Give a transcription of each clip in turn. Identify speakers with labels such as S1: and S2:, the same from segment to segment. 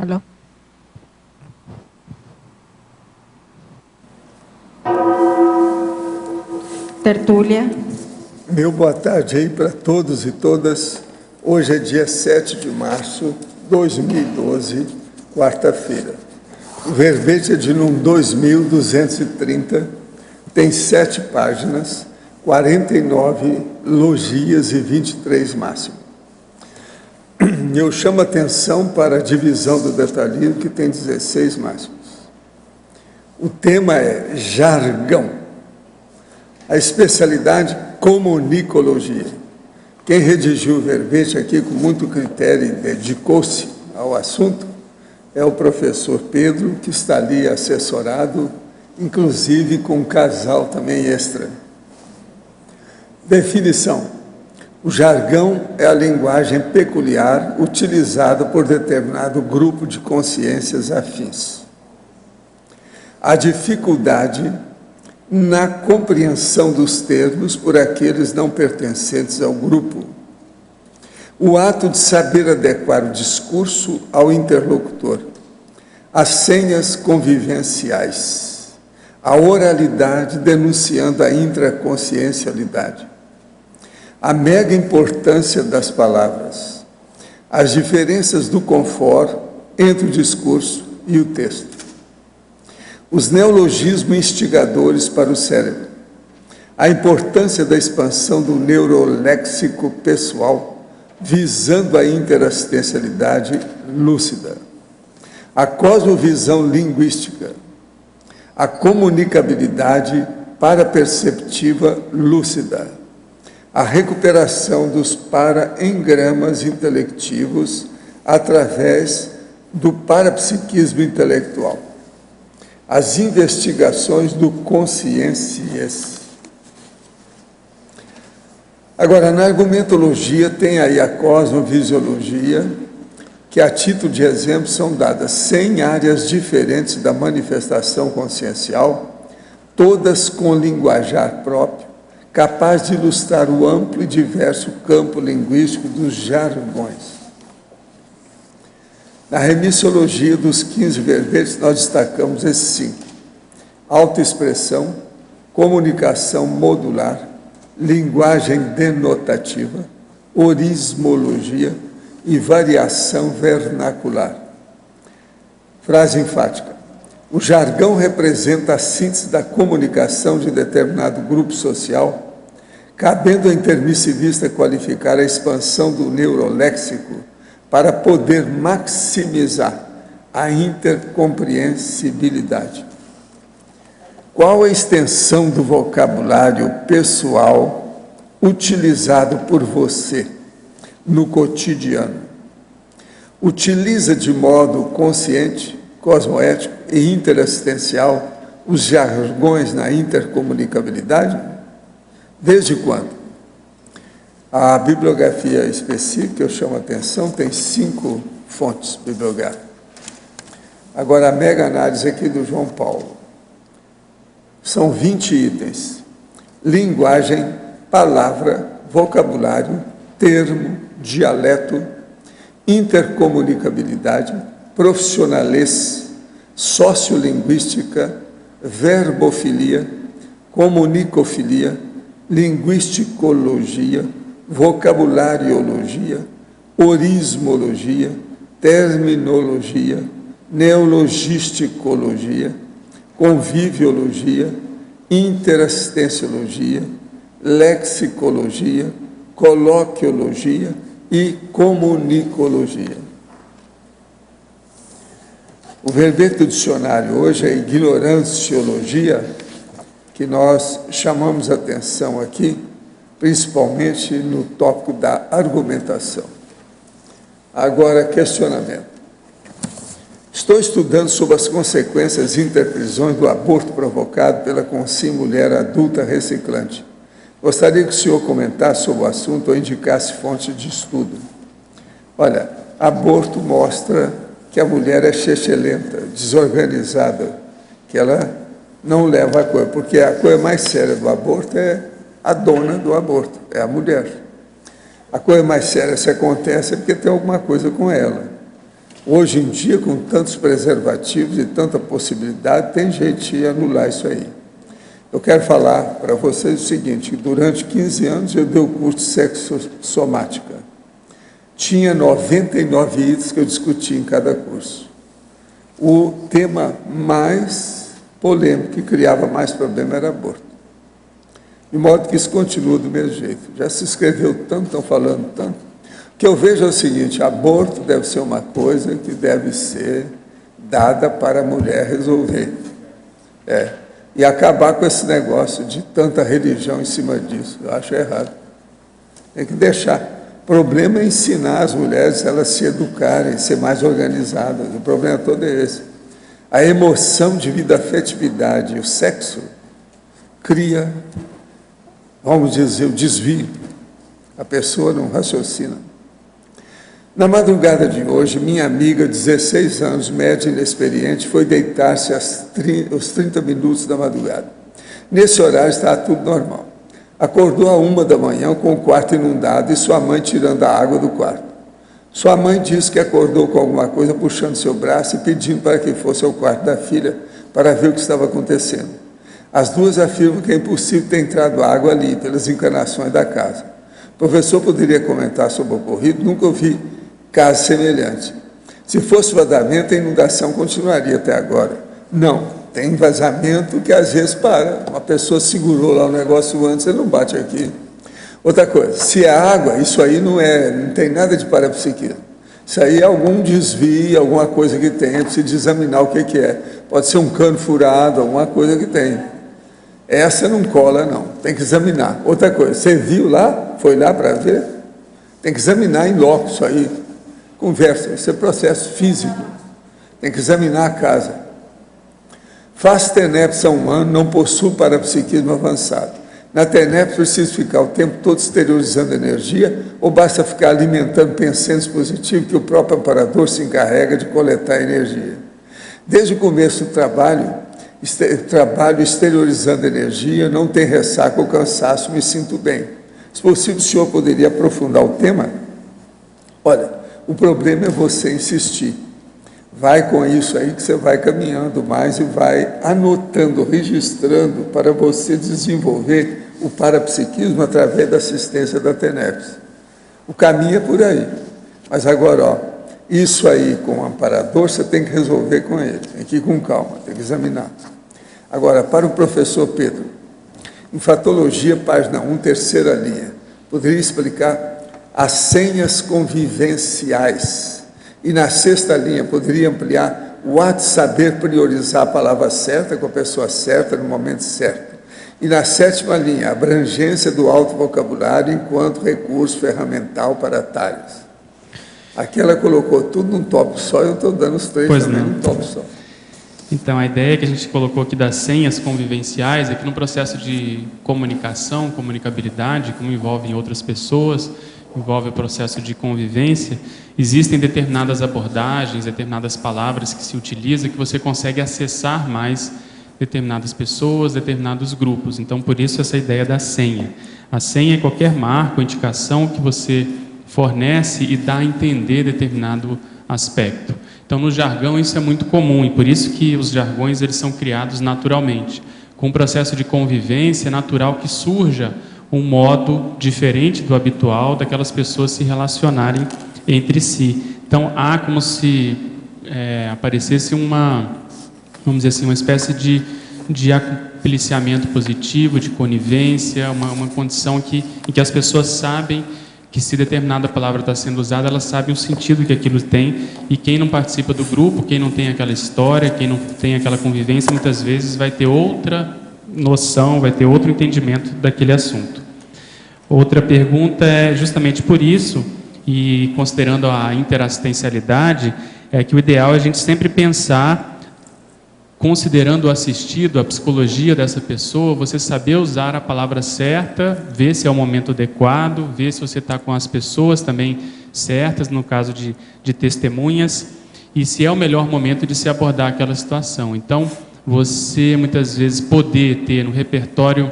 S1: Alô? Tertúlia.
S2: Meu boa tarde aí para todos e todas. Hoje é dia 7 de março de 2012, quarta-feira. O verbete é de número 2230, tem 7 páginas, 49 logias e 23 máximos. Eu chamo a atenção para a divisão do detalhismo, que tem 16 máximos. O tema é jargão. A especialidade, comunicologia. Quem redigiu o verbete aqui com muito critério e dedicou-se ao assunto é o professor Pedro, que está ali assessorado, inclusive com um casal também extra. Definição. O jargão é a linguagem peculiar utilizada por determinado grupo de consciências afins. A dificuldade na compreensão dos termos por aqueles não pertencentes ao grupo. O ato de saber adequar o discurso ao interlocutor. As senhas convivenciais. A oralidade denunciando a intraconsciencialidade. A mega importância das palavras. As diferenças do confort entre o discurso e o texto. Os neologismos instigadores para o cérebro, a importância da expansão do neuroléxico pessoal, visando a interassistencialidade lúcida, a cosmovisão linguística, a comunicabilidade paraperceptiva lúcida, a recuperação dos paraengramas intelectivos através do parapsiquismo intelectual. As investigações do consciências. Agora, na argumentologia tem aí a cosmovisiologia, que a título de exemplo são dadas 100 áreas diferentes da manifestação consciencial, todas com linguajar próprio, capaz de ilustrar o amplo e diverso campo linguístico dos jargões. Na remissiologia dos 15 verbetes, nós destacamos esses 5. Autoexpressão, comunicação modular, linguagem denotativa, orismologia e variação vernacular. Frase enfática. O jargão representa a síntese da comunicação de determinado grupo social, cabendo ao intermissivista qualificar a expansão do neuroléxico para poder maximizar a intercompreensibilidade. Qual a extensão do vocabulário pessoal utilizado por você no cotidiano? Utiliza de modo consciente, cosmoético e interassistencial os jargões na intercomunicabilidade? Desde quando? A bibliografia específica, que eu chamo a atenção, tem 5 fontes bibliográficas. Agora, a mega análise aqui do João Paulo. São 20 itens. Linguagem, palavra, vocabulário, termo, dialeto, intercomunicabilidade, profissionalês, sociolinguística, verbofilia, comunicofilia, linguisticologia, vocabulariologia, orismologia, terminologia, neologisticologia, conviviologia, interassistenciologia, lexicologia, coloquiologia e comunicologia. O verbete do dicionário hoje é ignoranciologia, que nós chamamos atenção aqui, principalmente no tópico da argumentação. Agora, questionamento. Estou estudando sobre as consequências e interprisões do aborto provocado pela Consim Mulher Adulta Reciclante. Gostaria que o senhor comentasse sobre o assunto ou indicasse fonte de estudo. Olha, aborto mostra que a mulher é chechelenta, desorganizada, que ela não leva a coisa, porque a coisa mais séria do aborto é a dona do aborto, é a mulher. A coisa mais séria, se acontece, é porque tem alguma coisa com ela. Hoje em dia, com tantos preservativos e tanta possibilidade, tem jeito de anular isso aí. Eu quero falar para vocês o seguinte, que durante 15 anos eu dei o curso de sexossomática. Tinha 99 itens que eu discutia em cada curso. O tema mais polêmico, que criava mais problema, era aborto. De modo que isso continua do mesmo jeito. Já se escreveu tanto, estão falando tanto. O que eu vejo é o seguinte, aborto deve ser uma coisa que deve ser dada para a mulher resolver. E acabar com esse negócio de tanta religião em cima disso. Eu acho errado. Tem que deixar. O problema é ensinar as mulheres elas se educarem, ser mais organizadas. O problema todo é esse. A emoção de vida, afetividade, o sexo cria, vamos dizer, o desvio. A pessoa não raciocina. Na madrugada de hoje, minha amiga, 16 anos, média inexperiente, foi deitar-se aos 30 minutos da madrugada. Nesse horário estava tudo normal. Acordou à 1 da manhã com o quarto inundado e sua mãe tirando a água do quarto. Sua mãe disse que acordou com alguma coisa puxando seu braço e pedindo para que fosse ao quarto da filha para ver o que estava acontecendo. As duas afirmam que é impossível ter entrado água ali pelas encanações da casa. O professor poderia comentar sobre o ocorrido? Nunca ouvi caso semelhante. Se fosse vazamento, a inundação continuaria até agora. Não. Tem vazamento que às vezes para. Uma pessoa segurou lá o negócio antes, você não bate aqui. Outra coisa, se é água, isso aí não tem nada de parapsiquismo. Isso aí é algum desvio, alguma coisa que tem, precisa examinar o que é. Pode ser um cano furado, alguma coisa que tem. Essa não cola, não. Tem que examinar. Outra coisa, você viu lá? Foi lá para ver? Tem que examinar em loco isso aí. Conversa, isso é processo físico. Tem que examinar a casa. Faz TENEPS a um ano, não possui parapsiquismo avançado. Na TENEPS precisa ficar o tempo todo exteriorizando energia ou basta ficar alimentando pensamentos positivos que o próprio amparador se encarrega de coletar energia. Desde o começo do trabalho exteriorizando energia, não tem ressaca ou cansaço, me sinto bem. Se possível, o senhor poderia aprofundar o tema? Olha, o problema é você insistir. Vai com isso aí que você vai caminhando mais e vai anotando, registrando para você desenvolver o parapsiquismo através da assistência da TENEPS. O caminho é por aí. Mas agora, isso aí com o amparador você tem que resolver com ele. Tem que ir com calma, tem que examinar. Agora, para o professor Pedro, em Fatologia, página 1, terceira linha, poderia explicar as senhas convivenciais. E na sexta linha, poderia ampliar o ato de saber priorizar a palavra certa com a pessoa certa no momento certo. E na sétima linha, a abrangência do alto vocabulário enquanto recurso ferramental para atalhos. Aqui ela colocou tudo num tópico só, eu estou dando os três também num tópico só.
S3: Então, a ideia que a gente colocou aqui das senhas convivenciais é que no processo de comunicação, comunicabilidade, como envolve outras pessoas, envolve o processo de convivência, existem determinadas abordagens, determinadas palavras que se utiliza que você consegue acessar mais determinadas pessoas, determinados grupos. Então, por isso essa ideia da senha. A senha é qualquer marco, indicação que você fornece e dá a entender determinado aspecto. Então, no jargão isso é muito comum e por isso que os jargões eles são criados naturalmente. Com o processo de convivência, é natural que surja um modo diferente do habitual daquelas pessoas se relacionarem entre si. Então, há como se aparecesse vamos dizer assim, uma espécie de apoliciamento positivo, de conivência, uma condição em que as pessoas sabem que se determinada palavra está sendo usada, elas sabem o sentido que aquilo tem, e quem não participa do grupo, quem não tem aquela história, quem não tem aquela convivência, muitas vezes vai ter outra noção, vai ter outro entendimento daquele assunto. Outra pergunta é justamente por isso, e considerando a interassistencialidade, é que o ideal é a gente sempre pensar, considerando o assistido, a psicologia dessa pessoa, você saber usar a palavra certa, ver se é o momento adequado, ver se você está com as pessoas também certas, no caso de testemunhas, e se é o melhor momento de se abordar aquela situação. Então, você muitas vezes poder ter no repertório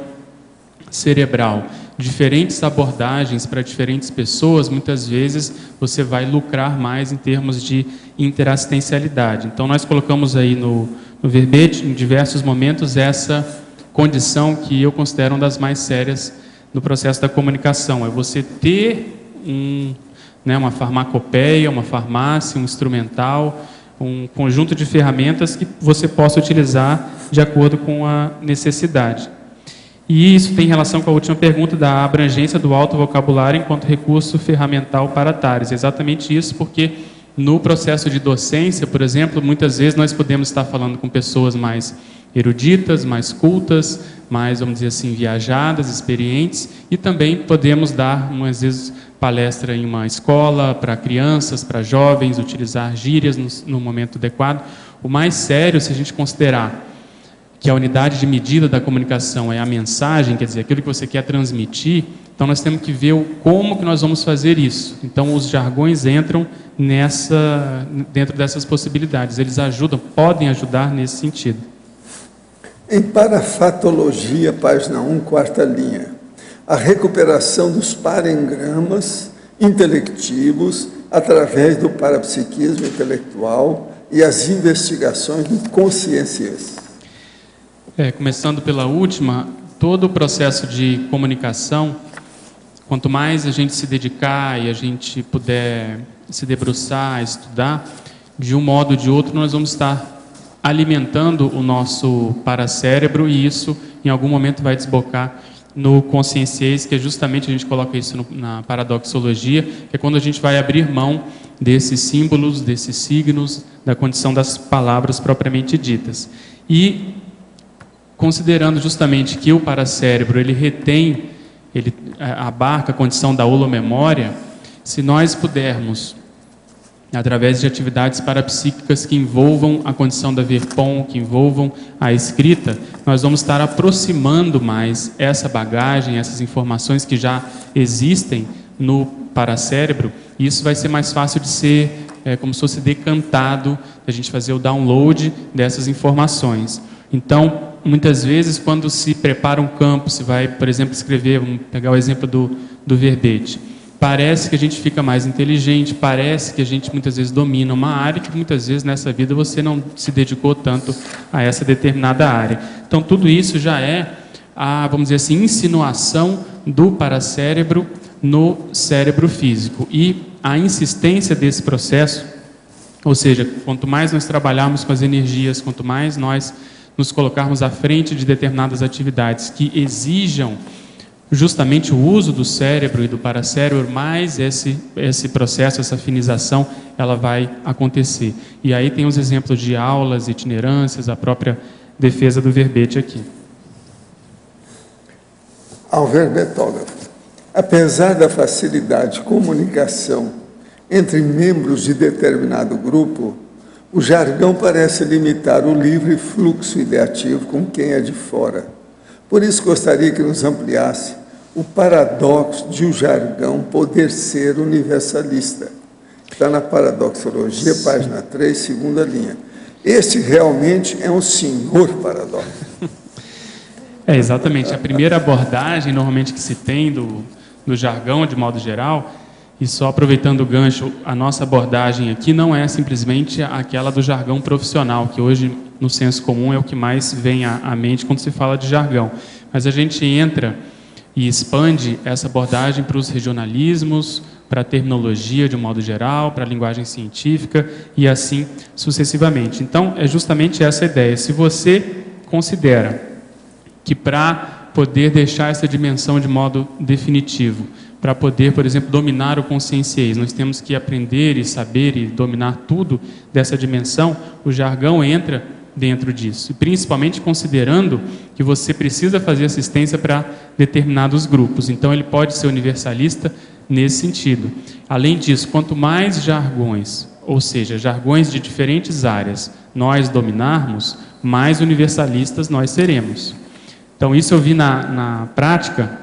S3: cerebral diferentes abordagens para diferentes pessoas, muitas vezes você vai lucrar mais em termos de interassistencialidade. Então, nós colocamos aí no verbete, em diversos momentos, essa condição que eu considero uma das mais sérias no processo da comunicação. É você ter uma farmacopeia, uma farmácia, um instrumental, um conjunto de ferramentas que você possa utilizar de acordo com a necessidade. E isso tem relação com a última pergunta da abrangência do alto vocabulário enquanto recurso ferramental para TARES. É exatamente isso, porque no processo de docência, por exemplo, muitas vezes nós podemos estar falando com pessoas mais eruditas, mais cultas, mais, vamos dizer assim, viajadas, experientes, e também podemos dar, às vezes, palestra em uma escola para crianças, para jovens, utilizar gírias no momento adequado. O mais sério, se a gente considerar que a unidade de medida da comunicação é a mensagem, quer dizer, aquilo que você quer transmitir, então nós temos que ver como que nós vamos fazer isso. Então, os jargões entram dentro dessas possibilidades. Eles podem ajudar nesse sentido.
S2: Em parafatologia, página 1, quarta linha, a recuperação dos parengramas intelectivos através do parapsiquismo intelectual e as investigações de consciências.
S3: Começando pela última, todo o processo de comunicação, quanto mais a gente se dedicar e a gente puder se debruçar, estudar, de um modo ou de outro, nós vamos estar alimentando o nosso paracérebro, e isso em algum momento vai desbocar no conscienciês, que é justamente, a gente coloca isso na paradoxologia, que é quando a gente vai abrir mão desses símbolos, desses signos, da condição das palavras propriamente ditas. E considerando justamente que o paracérebro ele abarca a condição da holomemória, se nós pudermos, através de atividades parapsíquicas que envolvam a condição da VERPOM, que envolvam a escrita, nós vamos estar aproximando mais essa bagagem, essas informações que já existem no paracérebro, e isso vai ser mais fácil de ser, como se fosse decantado, a gente fazer o download dessas informações. Então, muitas vezes, quando se prepara um campo, se vai, por exemplo, escrever, vamos pegar o exemplo do verbete, parece que a gente fica mais inteligente, parece que a gente muitas vezes domina uma área que muitas vezes nessa vida você não se dedicou tanto a essa determinada área. Então, tudo isso já é a, vamos dizer assim, insinuação do paracérebro no cérebro físico. E a insistência desse processo, ou seja, quanto mais nós trabalharmos com as energias, quanto mais nós nos colocarmos à frente de determinadas atividades que exijam justamente o uso do cérebro e do paracérebro, mais esse processo, essa afinização, ela vai acontecer. E aí tem os exemplos de aulas, itinerâncias, a própria defesa do verbete aqui.
S2: Ao verbetógrafo. Apesar da facilidade de comunicação entre membros de determinado grupo, o jargão parece limitar o livre fluxo ideativo com quem é de fora. Por isso, gostaria que nos ampliasse o paradoxo de o jargão poder ser universalista. Está na paradoxologia, página 3, segunda linha. Este realmente é um senhor paradoxo.
S3: Exatamente. A primeira abordagem, normalmente, que se tem do jargão, de modo geral, e só aproveitando o gancho, a nossa abordagem aqui não é simplesmente aquela do jargão profissional, que hoje, no senso comum, é o que mais vem à mente quando se fala de jargão. Mas a gente entra e expande essa abordagem para os regionalismos, para a terminologia de um modo geral, para a linguagem científica e assim sucessivamente. Então, é justamente essa a ideia. Se você considera que para poder deixar essa dimensão de modo definitivo, para poder, por exemplo, dominar o conscienciês, nós temos que aprender e saber e dominar tudo dessa dimensão, o jargão entra dentro disso, e principalmente considerando que você precisa fazer assistência para determinados grupos, então ele pode ser universalista nesse sentido. Além disso, quanto mais jargões, ou seja, jargões de diferentes áreas, nós dominarmos, mais universalistas nós seremos. Então isso eu vi na prática,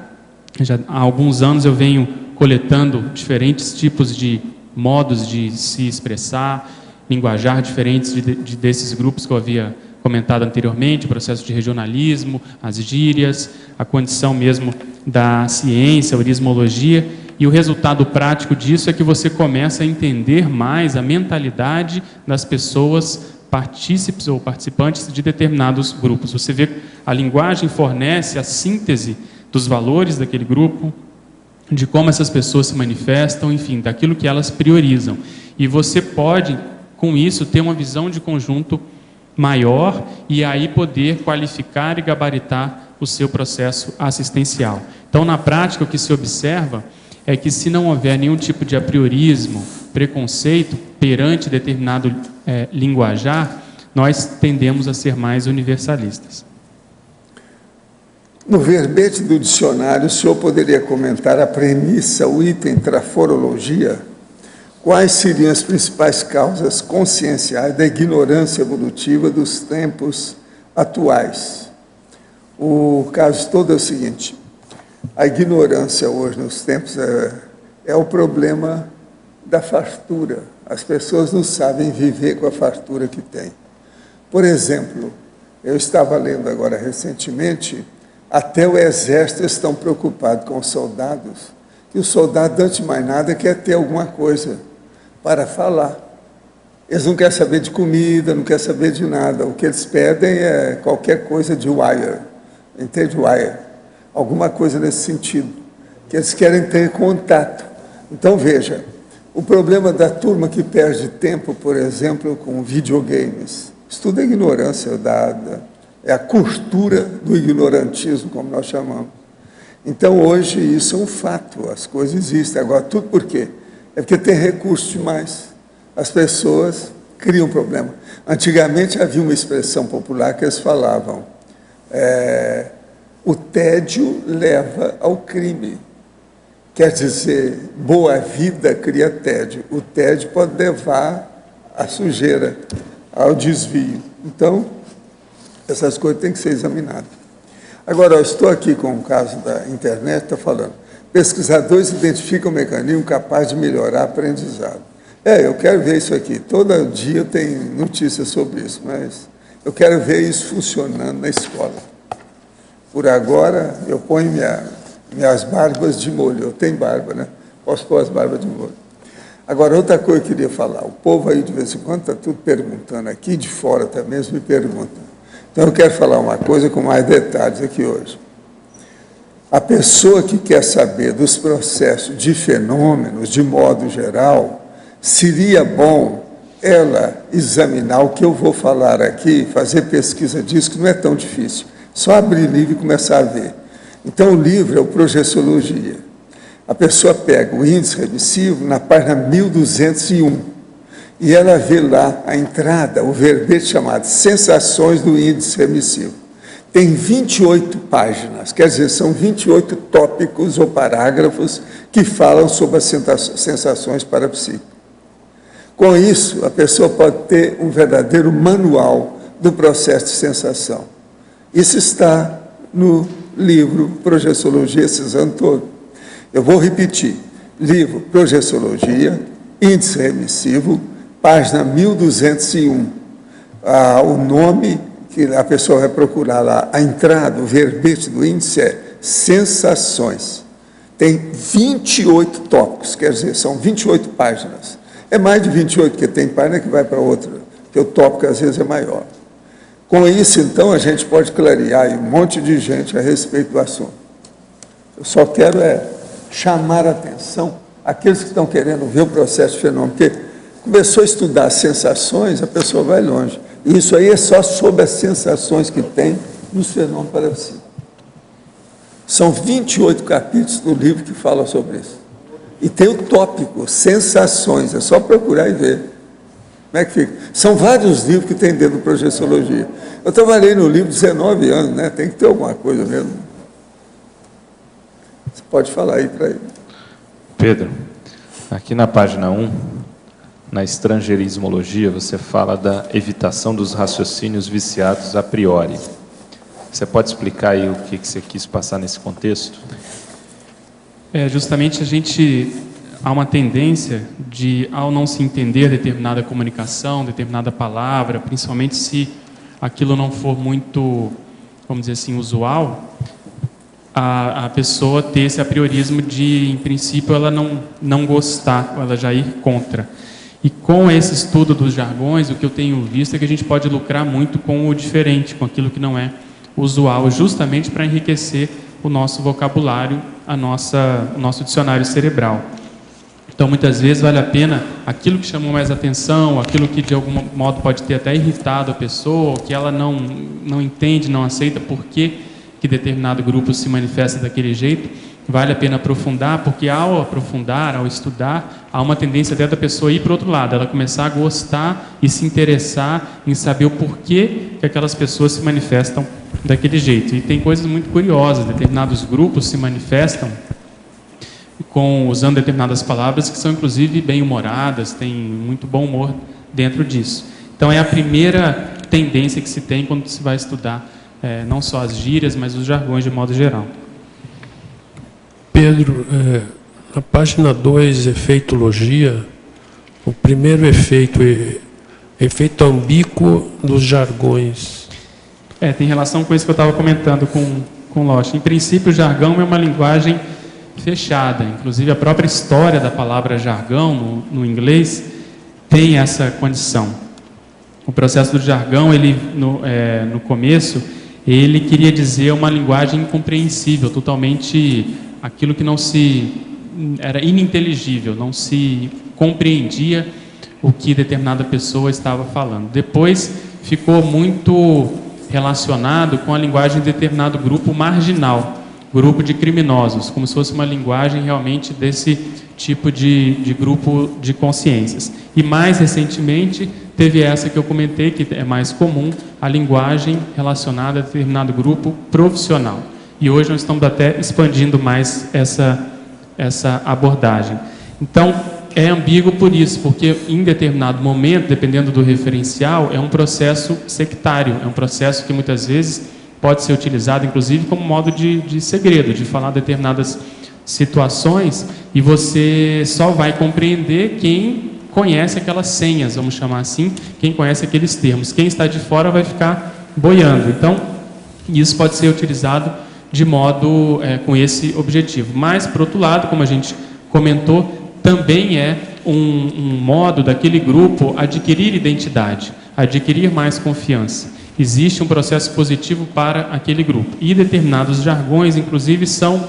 S3: já há alguns anos eu venho coletando diferentes tipos de modos de se expressar, linguajar diferentes desses grupos que eu havia comentado anteriormente, o processo de regionalismo, as gírias, a condição mesmo da ciência, a orismologia, e o resultado prático disso é que você começa a entender mais a mentalidade das pessoas partícipes ou participantes de determinados grupos. Você vê que a linguagem fornece a síntese dos valores daquele grupo, de como essas pessoas se manifestam, enfim, daquilo que elas priorizam. E você pode, com isso, ter uma visão de conjunto maior e aí poder qualificar e gabaritar o seu processo assistencial. Então, na prática, o que se observa é que, se não houver nenhum tipo de apriorismo, preconceito perante determinado linguajar, nós tendemos a ser mais universalistas.
S2: No verbete do dicionário, o senhor poderia comentar a premissa, o item traforologia? Quais seriam as principais causas conscienciais da ignorância evolutiva dos tempos atuais? O caso todo é o seguinte: a ignorância hoje nos tempos é o problema da fartura. As pessoas não sabem viver com a fartura que têm. Por exemplo, eu estava lendo agora recentemente, até o exército estão preocupados com os soldados, que o soldado, antes de mais nada, quer ter alguma coisa para falar. Eles não querem saber de comida, não querem saber de nada. O que eles pedem é qualquer coisa de wire, entende? Wire. Alguma coisa nesse sentido, que eles querem ter contato. Então, veja, o problema da turma que perde tempo, por exemplo, com videogames, isso tudo é ignorância é a cultura do ignorantismo, como nós chamamos. Então, hoje, isso é um fato, as coisas existem. Agora, tudo por quê? É porque tem recurso demais. As pessoas criam problema. Antigamente, havia uma expressão popular que eles falavam, o tédio leva ao crime. Quer dizer, boa vida cria tédio. O tédio pode levar à sujeira, ao desvio. Então, essas coisas têm que ser examinadas. Agora, eu estou aqui com o caso da internet, está falando, pesquisadores identificam um mecanismo capaz de melhorar o aprendizado. Eu quero ver isso aqui. Todo dia tem notícias sobre isso, mas eu quero ver isso funcionando na escola. Por agora, eu ponho minhas barbas de molho. Eu tenho barba, né? Posso pôr as barbas de molho. Agora, outra coisa que eu queria falar. O povo aí, de vez em quando, está tudo perguntando aqui, de fora também, me perguntam. Então, eu quero falar uma coisa com mais detalhes aqui hoje. A pessoa que quer saber dos processos de fenômenos, de modo geral, seria bom ela examinar o que eu vou falar aqui, fazer pesquisa disso, que não é tão difícil. Só abrir livro e começar a ver. Então, o livro é o Projeciologia. A pessoa pega o índice remissivo na página 1201 e ela vê lá a entrada, o verbete chamado Sensações do Índice Remissivo. Tem 28 páginas, quer dizer, são 28 tópicos ou parágrafos que falam sobre as sensações parapsíquicas. Com isso, a pessoa pode ter um verdadeiro manual do processo de sensação. Isso está no livro Projeciologia, esses anos todos. Eu vou repetir. Livro Projeciologia, Índice Remissivo, página 1201. O nome que a pessoa vai procurar lá, a entrada, o verbete do índice é Sensações. Tem 28 tópicos, quer dizer, são 28 páginas. É mais de 28, porque tem página que vai para outra, porque o tópico às vezes é maior. Com isso, então, a gente pode clarear um monte de gente a respeito do assunto. Eu só quero chamar a atenção aqueles que estão querendo ver o processo de fenômeno, porque começou a estudar as sensações, a pessoa vai longe. E isso aí é só sobre as sensações que tem nos fenômenos parapsíquicos. São 28 capítulos do livro que falam sobre isso. E tem o tópico, sensações, é só procurar e ver. Como é que fica? São vários livros que tem dentro do Projeciologia. Eu trabalhei no livro 19 anos, né? Tem que ter alguma coisa mesmo. Você pode falar aí para ele.
S4: Pedro, aqui na página 1, na estrangeirismologia, você fala da evitação dos raciocínios viciados a priori. Você pode explicar aí o que você quis passar nesse contexto?
S3: Justamente há uma tendência de, ao não se entender determinada comunicação, determinada palavra, principalmente se aquilo não for muito, vamos dizer assim, usual, a pessoa ter esse apriorismo de, em princípio, ela não gostar, ela já ir contra. E com esse estudo dos jargões, o que eu tenho visto é que a gente pode lucrar muito com o diferente, com aquilo que não é usual, justamente para enriquecer o nosso vocabulário, o nosso dicionário cerebral. Então, muitas vezes, vale a pena aquilo que chamou mais atenção, aquilo que de algum modo pode ter até irritado a pessoa, que ela não entende, não aceita por que determinado grupo se manifesta daquele jeito, vale a pena aprofundar, porque ao aprofundar, ao estudar, há uma tendência até da pessoa ir para o outro lado, ela começar a gostar e se interessar em saber o porquê que aquelas pessoas se manifestam daquele jeito. E tem coisas muito curiosas, determinados grupos se manifestam usando determinadas palavras que são inclusive bem-humoradas, tem muito bom humor dentro disso. Então é a primeira tendência que se tem quando se vai estudar não só as gírias, mas os jargões de modo geral.
S5: Pedro, na página 2, efeitologia, o primeiro efeito ambíguo dos jargões.
S3: Tem relação com isso que eu estava comentando com Losch. Em princípio, o jargão é uma linguagem fechada. Inclusive, a própria história da palavra jargão, no inglês, tem essa condição. O processo do jargão, no começo, ele queria dizer uma linguagem incompreensível, totalmente aquilo que era ininteligível, não se compreendia o que determinada pessoa estava falando. Depois ficou muito relacionado com a linguagem de determinado grupo marginal, grupo de criminosos, como se fosse uma linguagem realmente desse tipo de grupo de consciências. E mais recentemente teve essa que eu comentei, que é mais comum, a linguagem relacionada a determinado grupo profissional. E hoje nós estamos até expandindo mais essa abordagem. Então, é ambíguo por isso, porque em determinado momento, dependendo do referencial, é um processo sectário, é um processo que muitas vezes pode ser utilizado, inclusive, como modo de segredo, de falar determinadas situações, e você só vai compreender quem conhece aquelas senhas, vamos chamar assim, quem conhece aqueles termos. Quem está de fora vai ficar boiando. Então, isso pode ser utilizado de modo com esse objetivo. Mas, por outro lado, como a gente comentou, também é um modo daquele grupo adquirir identidade, adquirir mais confiança. Existe um processo positivo para aquele grupo. E determinados jargões, inclusive, são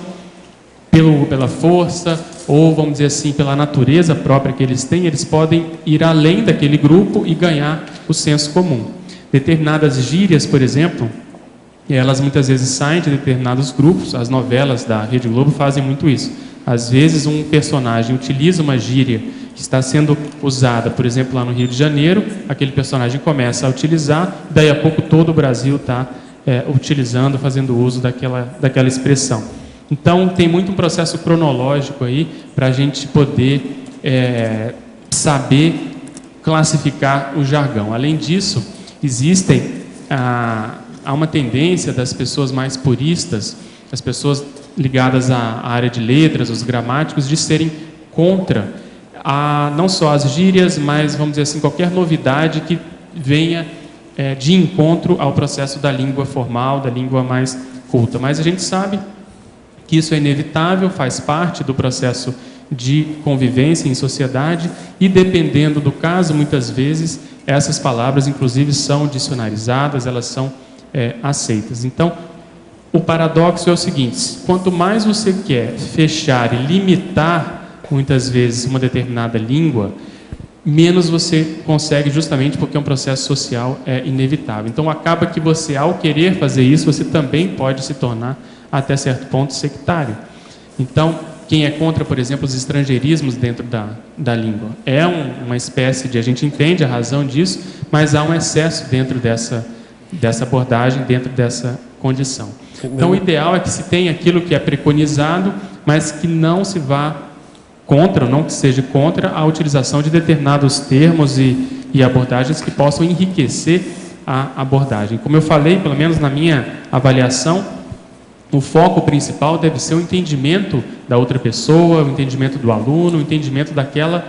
S3: pela força, ou vamos dizer assim, pela natureza própria que eles têm, eles podem ir além daquele grupo e ganhar o senso comum. Determinadas gírias, por exemplo, elas muitas vezes saem de determinados grupos. As novelas da Rede Globo fazem muito isso. Às vezes um personagem utiliza uma gíria que está sendo usada, por exemplo, lá no Rio de Janeiro, aquele personagem começa a utilizar, daí a pouco todo o Brasil está utilizando, fazendo uso daquela expressão. Então, tem muito um processo cronológico aí para a gente poder saber classificar o jargão. Além disso, há uma tendência das pessoas mais puristas, as pessoas ligadas à área de letras, os gramáticos, de serem contra não só as gírias, mas, vamos dizer assim, qualquer novidade que venha de encontro ao processo da língua formal, da língua mais culta. Mas a gente sabe que isso é inevitável, faz parte do processo de convivência em sociedade e, dependendo do caso, muitas vezes, essas palavras, inclusive, são dicionarizadas, elas são aceitas. Então, o paradoxo é o seguinte: quanto mais você quer fechar e limitar, muitas vezes, uma determinada língua, menos você consegue, justamente porque é um processo social inevitável. Então, acaba que você, ao querer fazer isso, você também pode se tornar, até certo ponto, sectário. Então, quem é contra, por exemplo, os estrangeirismos dentro da língua, é uma espécie de... A gente entende a razão disso, mas há um excesso dentro dessa abordagem, dentro dessa condição. Então, o ideal é que se tenha aquilo que é preconizado, mas que não se vá contra, não que seja contra a utilização de determinados termos e abordagens que possam enriquecer a abordagem. Como eu falei, pelo menos na minha avaliação, o foco principal deve ser o entendimento da outra pessoa, o entendimento do aluno, o entendimento daquela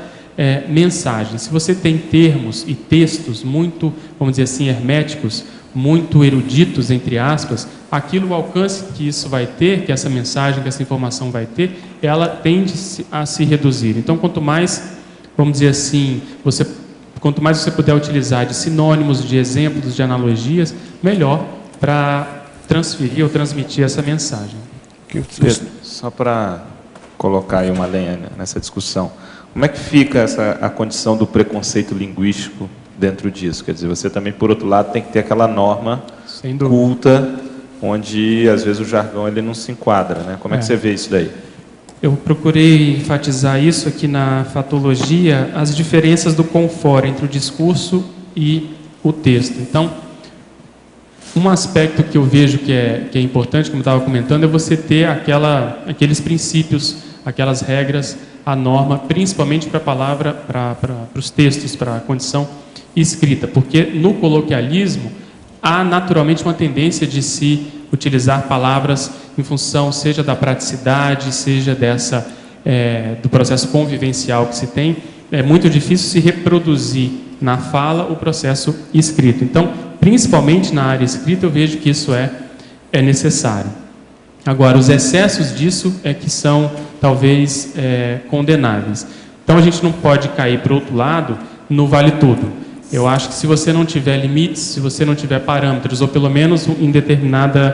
S3: mensagem. Se você tem termos e textos muito, vamos dizer assim, herméticos, muito eruditos, entre aspas, aquilo, o alcance que isso vai ter, que essa mensagem, que essa informação vai ter, ela tende a se reduzir. Então, quanto mais, vamos dizer assim, quanto mais você puder utilizar de sinônimos, de exemplos, de analogias, melhor para transferir ou transmitir essa mensagem.
S4: Pedro, só para colocar aí uma lenha nessa discussão, como é que fica a condição do preconceito linguístico dentro disso? Quer dizer, você também, por outro lado, tem que ter aquela norma culta, onde, às vezes, o jargão ele não se enquadra, né? Como é que você vê isso daí?
S3: Eu procurei enfatizar isso aqui na fatologia, as diferenças do confort entre o discurso e o texto. Então, um aspecto que eu vejo que é importante, como eu estava comentando, é você ter aqueles princípios, aquelas regras, a norma, principalmente para a palavra, para os textos, para a condição escrita, porque no coloquialismo há naturalmente uma tendência de se utilizar palavras em função, seja da praticidade, seja do processo convivencial que se tem. É muito difícil se reproduzir na fala o processo escrito. Então, principalmente na área escrita, eu vejo que isso é necessário. Agora, os excessos disso é que são, talvez, condenáveis. Então, a gente não pode cair, para o outro lado, no vale tudo. Eu acho que se você não tiver limites, se você não tiver parâmetros, ou pelo menos em determinado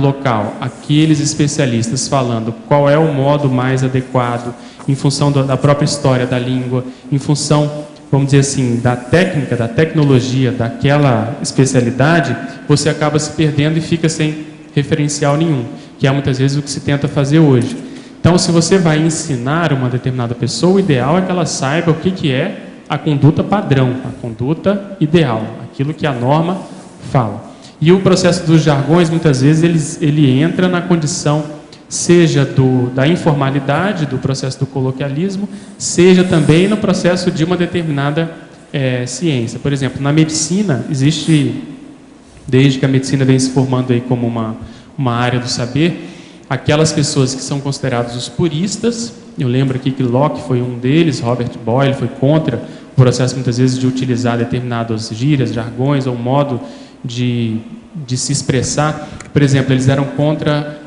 S3: local, aqueles especialistas falando qual é o modo mais adequado, em função da própria história da língua, em função, vamos dizer assim, da técnica, da tecnologia, daquela especialidade, você acaba se perdendo e fica sem referencial nenhum, que é muitas vezes o que se tenta fazer hoje. Então, se você vai ensinar uma determinada pessoa, o ideal é que ela saiba o que é a conduta padrão, a conduta ideal, aquilo que a norma fala. E o processo dos jargões, muitas vezes, ele entra na condição, seja da informalidade, do processo do coloquialismo, seja também no processo de uma determinada ciência. Por exemplo, na medicina, existe, desde que a medicina vem se formando aí como uma área do saber, aquelas pessoas que são considerados os puristas. Eu lembro aqui que Locke foi um deles, Robert Boyle foi contra o processo, muitas vezes, de utilizar determinadas gírias, jargões ou modo de se expressar. Por exemplo,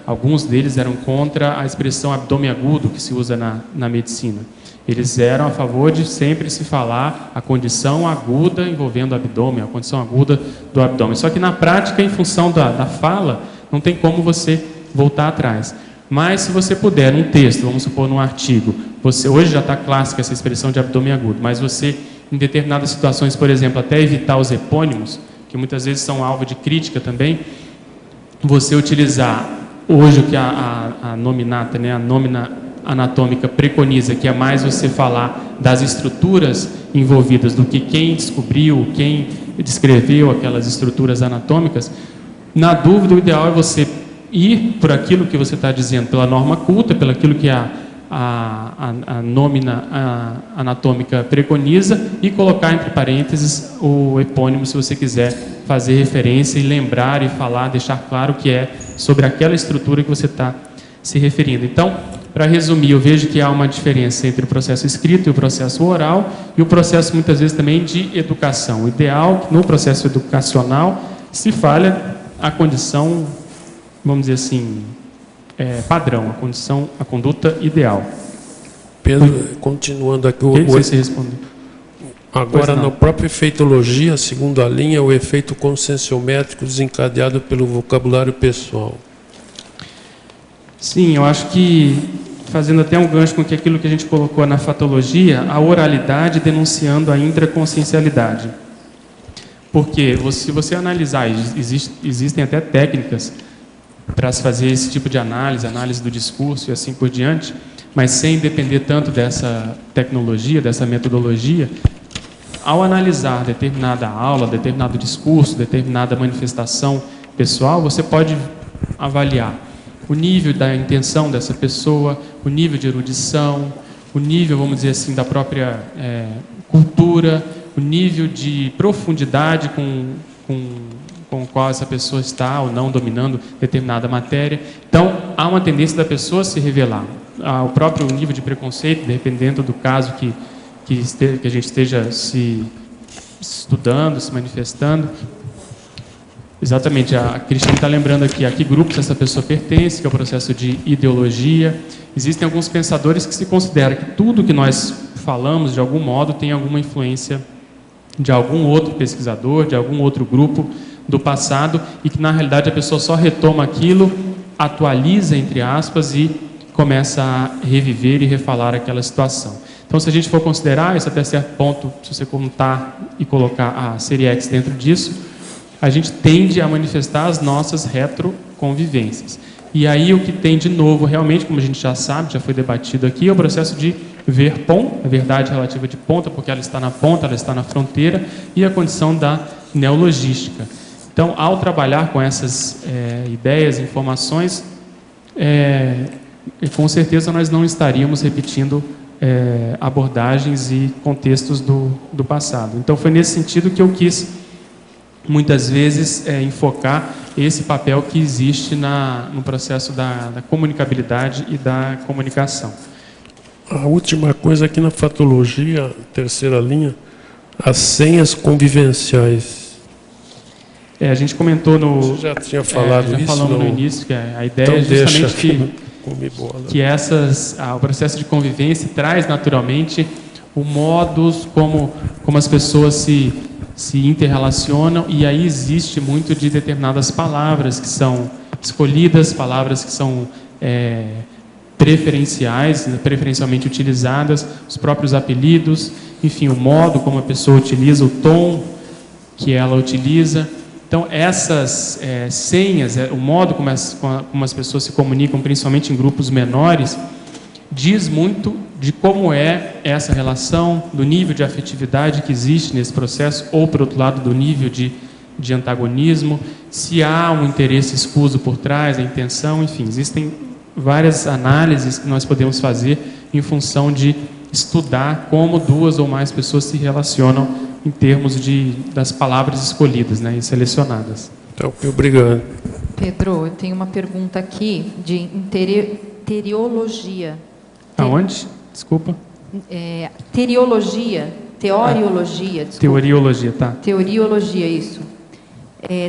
S3: alguns deles eram contra a expressão abdômen agudo que se usa na medicina. Eles eram a favor de sempre se falar a condição aguda envolvendo o abdômen, a condição aguda do abdômen. Só que na prática, em função da fala, não tem como você voltar atrás. Mas se você puder, num texto, vamos supor, num artigo, hoje já está clássica essa expressão de abdômen agudo, mas você, em determinadas situações, por exemplo, até evitar os epônimos, que muitas vezes são alvo de crítica também, você utilizar hoje o que a nominata, a nômina anatômica preconiza, que é mais você falar das estruturas envolvidas do que quem descobriu, quem descreveu aquelas estruturas anatômicas. Na dúvida, o ideal é você ir por aquilo que você está dizendo, pela norma culta, pelo aquilo que a nômina anatômica preconiza, e colocar entre parênteses o epônimo, se você quiser fazer referência e lembrar e falar, deixar claro que é sobre aquela estrutura que você está se referindo. Então, para resumir, eu vejo que há uma diferença entre o processo escrito e o processo oral, e o processo, muitas vezes, também de educação. O ideal, que no processo educacional, se falha a condição, vamos dizer assim, padrão, a conduta ideal.
S5: Pedro, continuando aqui,
S3: Você respondeu.
S5: Agora, na própria efeitologia, segundo a linha, o efeito conscienciométrico desencadeado pelo vocabulário pessoal.
S3: Sim, eu acho que, fazendo até um gancho com aquilo que a gente colocou na fatologia, a oralidade denunciando a intraconsciencialidade. Porque, se você analisar, existem até técnicas para se fazer esse tipo de análise do discurso e assim por diante, mas sem depender tanto dessa tecnologia, dessa metodologia. Ao analisar determinada aula, determinado discurso, determinada manifestação pessoal, você pode avaliar o nível da intenção dessa pessoa, o nível de erudição, o nível, vamos dizer assim, da própria cultura, o nível de profundidade com o qual essa pessoa está ou não dominando determinada matéria. Então, há uma tendência da pessoa se revelar. O próprio nível de preconceito, dependendo do caso que a gente esteja se estudando, se manifestando, Exatamente, a Cristiane está lembrando aqui a que grupos essa pessoa pertence, que é o processo de ideologia. Existem alguns pensadores que se consideram que tudo que nós falamos, de algum modo, tem alguma influência de algum outro pesquisador, de algum outro grupo do passado, e que, na realidade, a pessoa só retoma aquilo, atualiza, entre aspas, e começa a reviver e refalar aquela situação. Então, se a gente for considerar isso até certo ponto, se você contar e colocar a série X dentro disso, a gente tende a manifestar as nossas retroconvivências. E aí o que tem de novo, realmente, como a gente já sabe, já foi debatido aqui, é o processo de ver POM, a verdade relativa de ponta, porque ela está na ponta, ela está na fronteira, e a condição da neologística. Então, ao trabalhar com essas ideias, informações, com certeza nós não estaríamos repetindo abordagens e contextos do passado. Então, foi nesse sentido que eu quis muitas vezes enfocar esse papel que existe no processo da comunicabilidade e da comunicação.
S5: A última coisa aqui na fatologia, terceira linha, as senhas convivenciais.
S3: A gente comentou no...
S5: Você já tinha falado
S3: já
S5: isso?
S3: falamos
S5: não?
S3: no início, que a ideia
S5: Então
S3: é justamente
S5: deixa
S3: que o processo de convivência traz naturalmente o modus como as pessoas se interrelacionam, e aí existe muito de determinadas palavras que são escolhidas, palavras que são preferencialmente utilizadas, os próprios apelidos, enfim, o modo como a pessoa utiliza, o tom que ela utiliza. Então, essas senhas, o modo como as pessoas se comunicam, principalmente em grupos menores, diz muito de como é essa relação, do nível de afetividade que existe nesse processo, ou, por outro lado, do nível de antagonismo, se há um interesse escuso por trás, a intenção, enfim, existem várias análises que nós podemos fazer em função de estudar como duas ou mais pessoas se relacionam em termos das palavras escolhidas, né, e selecionadas.
S5: Então, obrigado.
S1: Pedro, eu tenho uma pergunta aqui de teriologia.
S3: Aonde? Desculpa.
S1: Teoriologia, desculpa.
S3: Teoriologia, tá.
S1: Teoriologia, isso.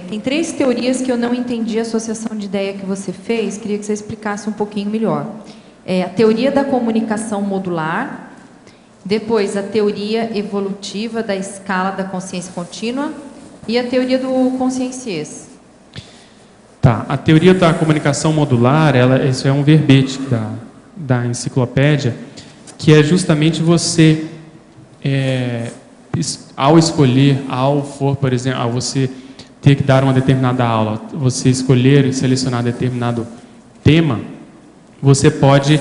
S1: Tem 3 teorias que eu não entendi a associação de ideia que você fez, queria que você explicasse um pouquinho melhor. A teoria da comunicação modular, depois a teoria evolutiva da escala da consciência contínua e a teoria do consciênciês.
S3: Tá, a teoria da comunicação modular, isso é um verbete da enciclopédia, que é justamente você, ao escolher, por exemplo, ao você ter que dar uma determinada aula, você escolher e selecionar determinado tema, você pode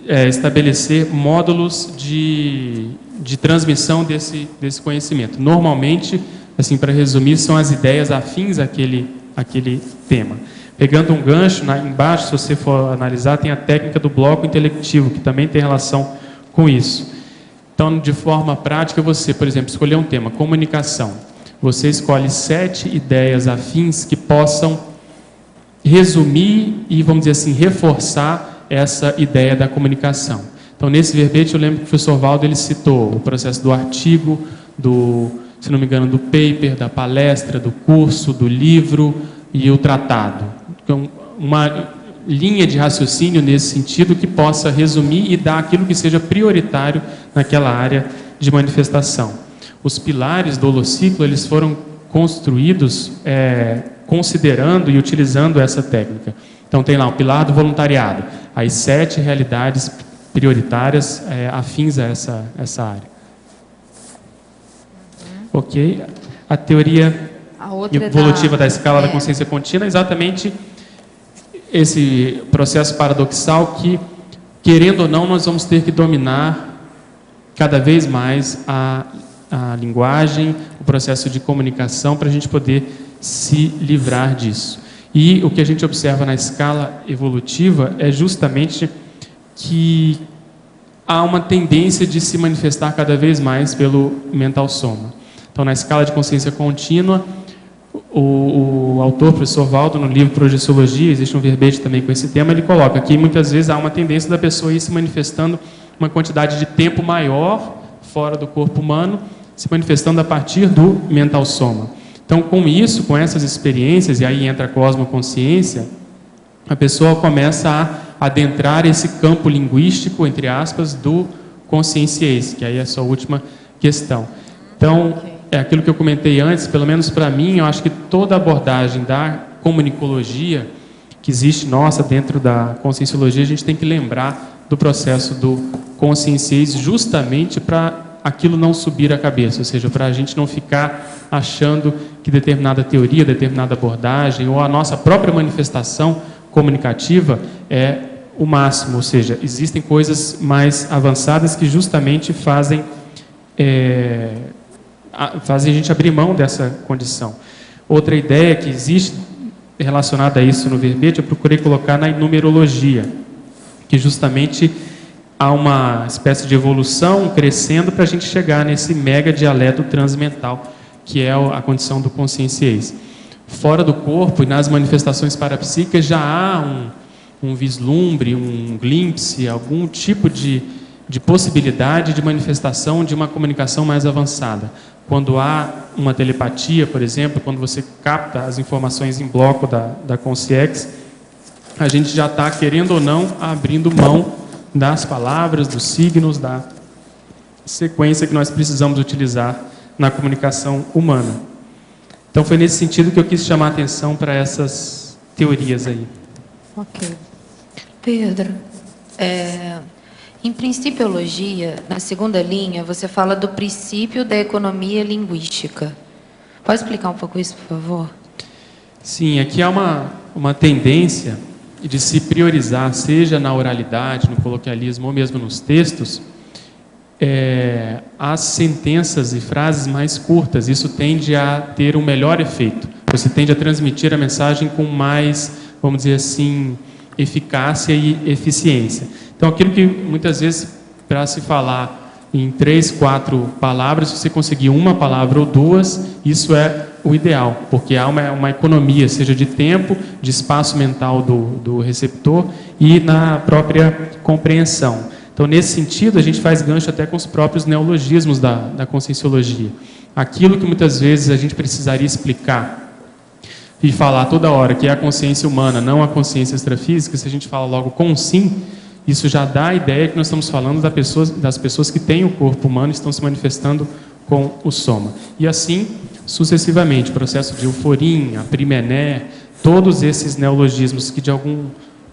S3: estabelecer módulos de transmissão desse conhecimento. Normalmente, assim, para resumir, são as ideias afins àquele tema. Pegando um gancho, embaixo, se você for analisar, tem a técnica do bloco intelectivo, que também tem relação com isso. Então, de forma prática, você, por exemplo, escolher um tema, comunicação. Você escolhe 7 ideias afins que possam resumir e, vamos dizer assim, reforçar essa ideia da comunicação. Então, nesse verbete, eu lembro que o professor Valdo ele citou o processo do artigo, se não me engano, do paper, da palestra, do curso, do livro e o tratado. Então, uma linha de raciocínio nesse sentido que possa resumir e dar aquilo que seja prioritário naquela área de manifestação. Os pilares do holociclo, eles foram construídos considerando e utilizando essa técnica. Então, tem lá o pilar do voluntariado, as 7 realidades prioritárias afins a essa área. Ok? A teoria evolutiva da escala da consciência contínua é exatamente esse processo paradoxal que, querendo ou não, nós vamos ter que dominar cada vez mais a linguagem, o processo de comunicação, para a gente poder se livrar disso. E o que a gente observa na escala evolutiva é justamente que há uma tendência de se manifestar cada vez mais pelo mental soma. Então, na escala de consciência contínua, o autor, professor Valdo, no livro Projeciologia, existe um verbete também com esse tema, ele coloca que muitas vezes há uma tendência da pessoa ir se manifestando uma quantidade de tempo maior fora do corpo humano, se manifestando a partir do mental soma. Então, com isso, com essas experiências, e aí entra a cosmoconsciência, a pessoa começa a adentrar esse campo linguístico, entre aspas, do conscienciês, que aí é a sua última questão. Então, é aquilo que eu comentei antes, pelo menos para mim, eu acho que toda abordagem da comunicologia que existe nossa dentro da conscienciologia, a gente tem que lembrar do processo do conscienciês justamente para aquilo não subir a cabeça, ou seja, para a gente não ficar achando que determinada teoria, determinada abordagem ou a nossa própria manifestação comunicativa é o máximo, ou seja, existem coisas mais avançadas que justamente fazem a gente abrir mão dessa condição. Outra ideia que existe relacionada a isso no verbete, eu procurei colocar na numerologia, que justamente há uma espécie de evolução crescendo para a gente chegar nesse mega dialeto transmental, que é a condição do conscienciês. Fora do corpo e nas manifestações parapsíquicas já há um vislumbre, um glimpse, algum tipo de possibilidade de manifestação de uma comunicação mais avançada. Quando há uma telepatia, por exemplo, quando você capta as informações em bloco da Consciex, a gente já está, querendo ou não, abrindo mão das palavras, dos signos, da sequência que nós precisamos utilizar na comunicação humana. Então, foi nesse sentido que eu quis chamar a atenção para essas teorias aí.
S6: Ok. Pedro, em Principiologia, na segunda linha, você fala do princípio da economia linguística. Pode explicar um pouco isso, por favor?
S3: Sim, aqui há uma tendência de se priorizar, seja na oralidade, no coloquialismo ou mesmo nos textos, as sentenças e frases mais curtas. Isso tende a ter um melhor efeito. Você tende a transmitir a mensagem com mais, vamos dizer assim, eficácia e eficiência. Então, aquilo que muitas vezes, para se falar em 3, 4 palavras, se você conseguir uma palavra ou duas, isso é o ideal, porque há uma economia, seja de tempo, de espaço mental do receptor e na própria compreensão. Então, nesse sentido, a gente faz gancho até com os próprios neologismos da conscienciologia. Aquilo que muitas vezes a gente precisaria explicar e falar toda hora que é a consciência humana, não a consciência extrafísica, se a gente fala logo com sim, isso já dá a ideia que nós estamos falando das pessoas que têm o corpo humano e estão se manifestando com o soma. E assim, sucessivamente, o processo de euforim, a primené, todos esses neologismos que de algum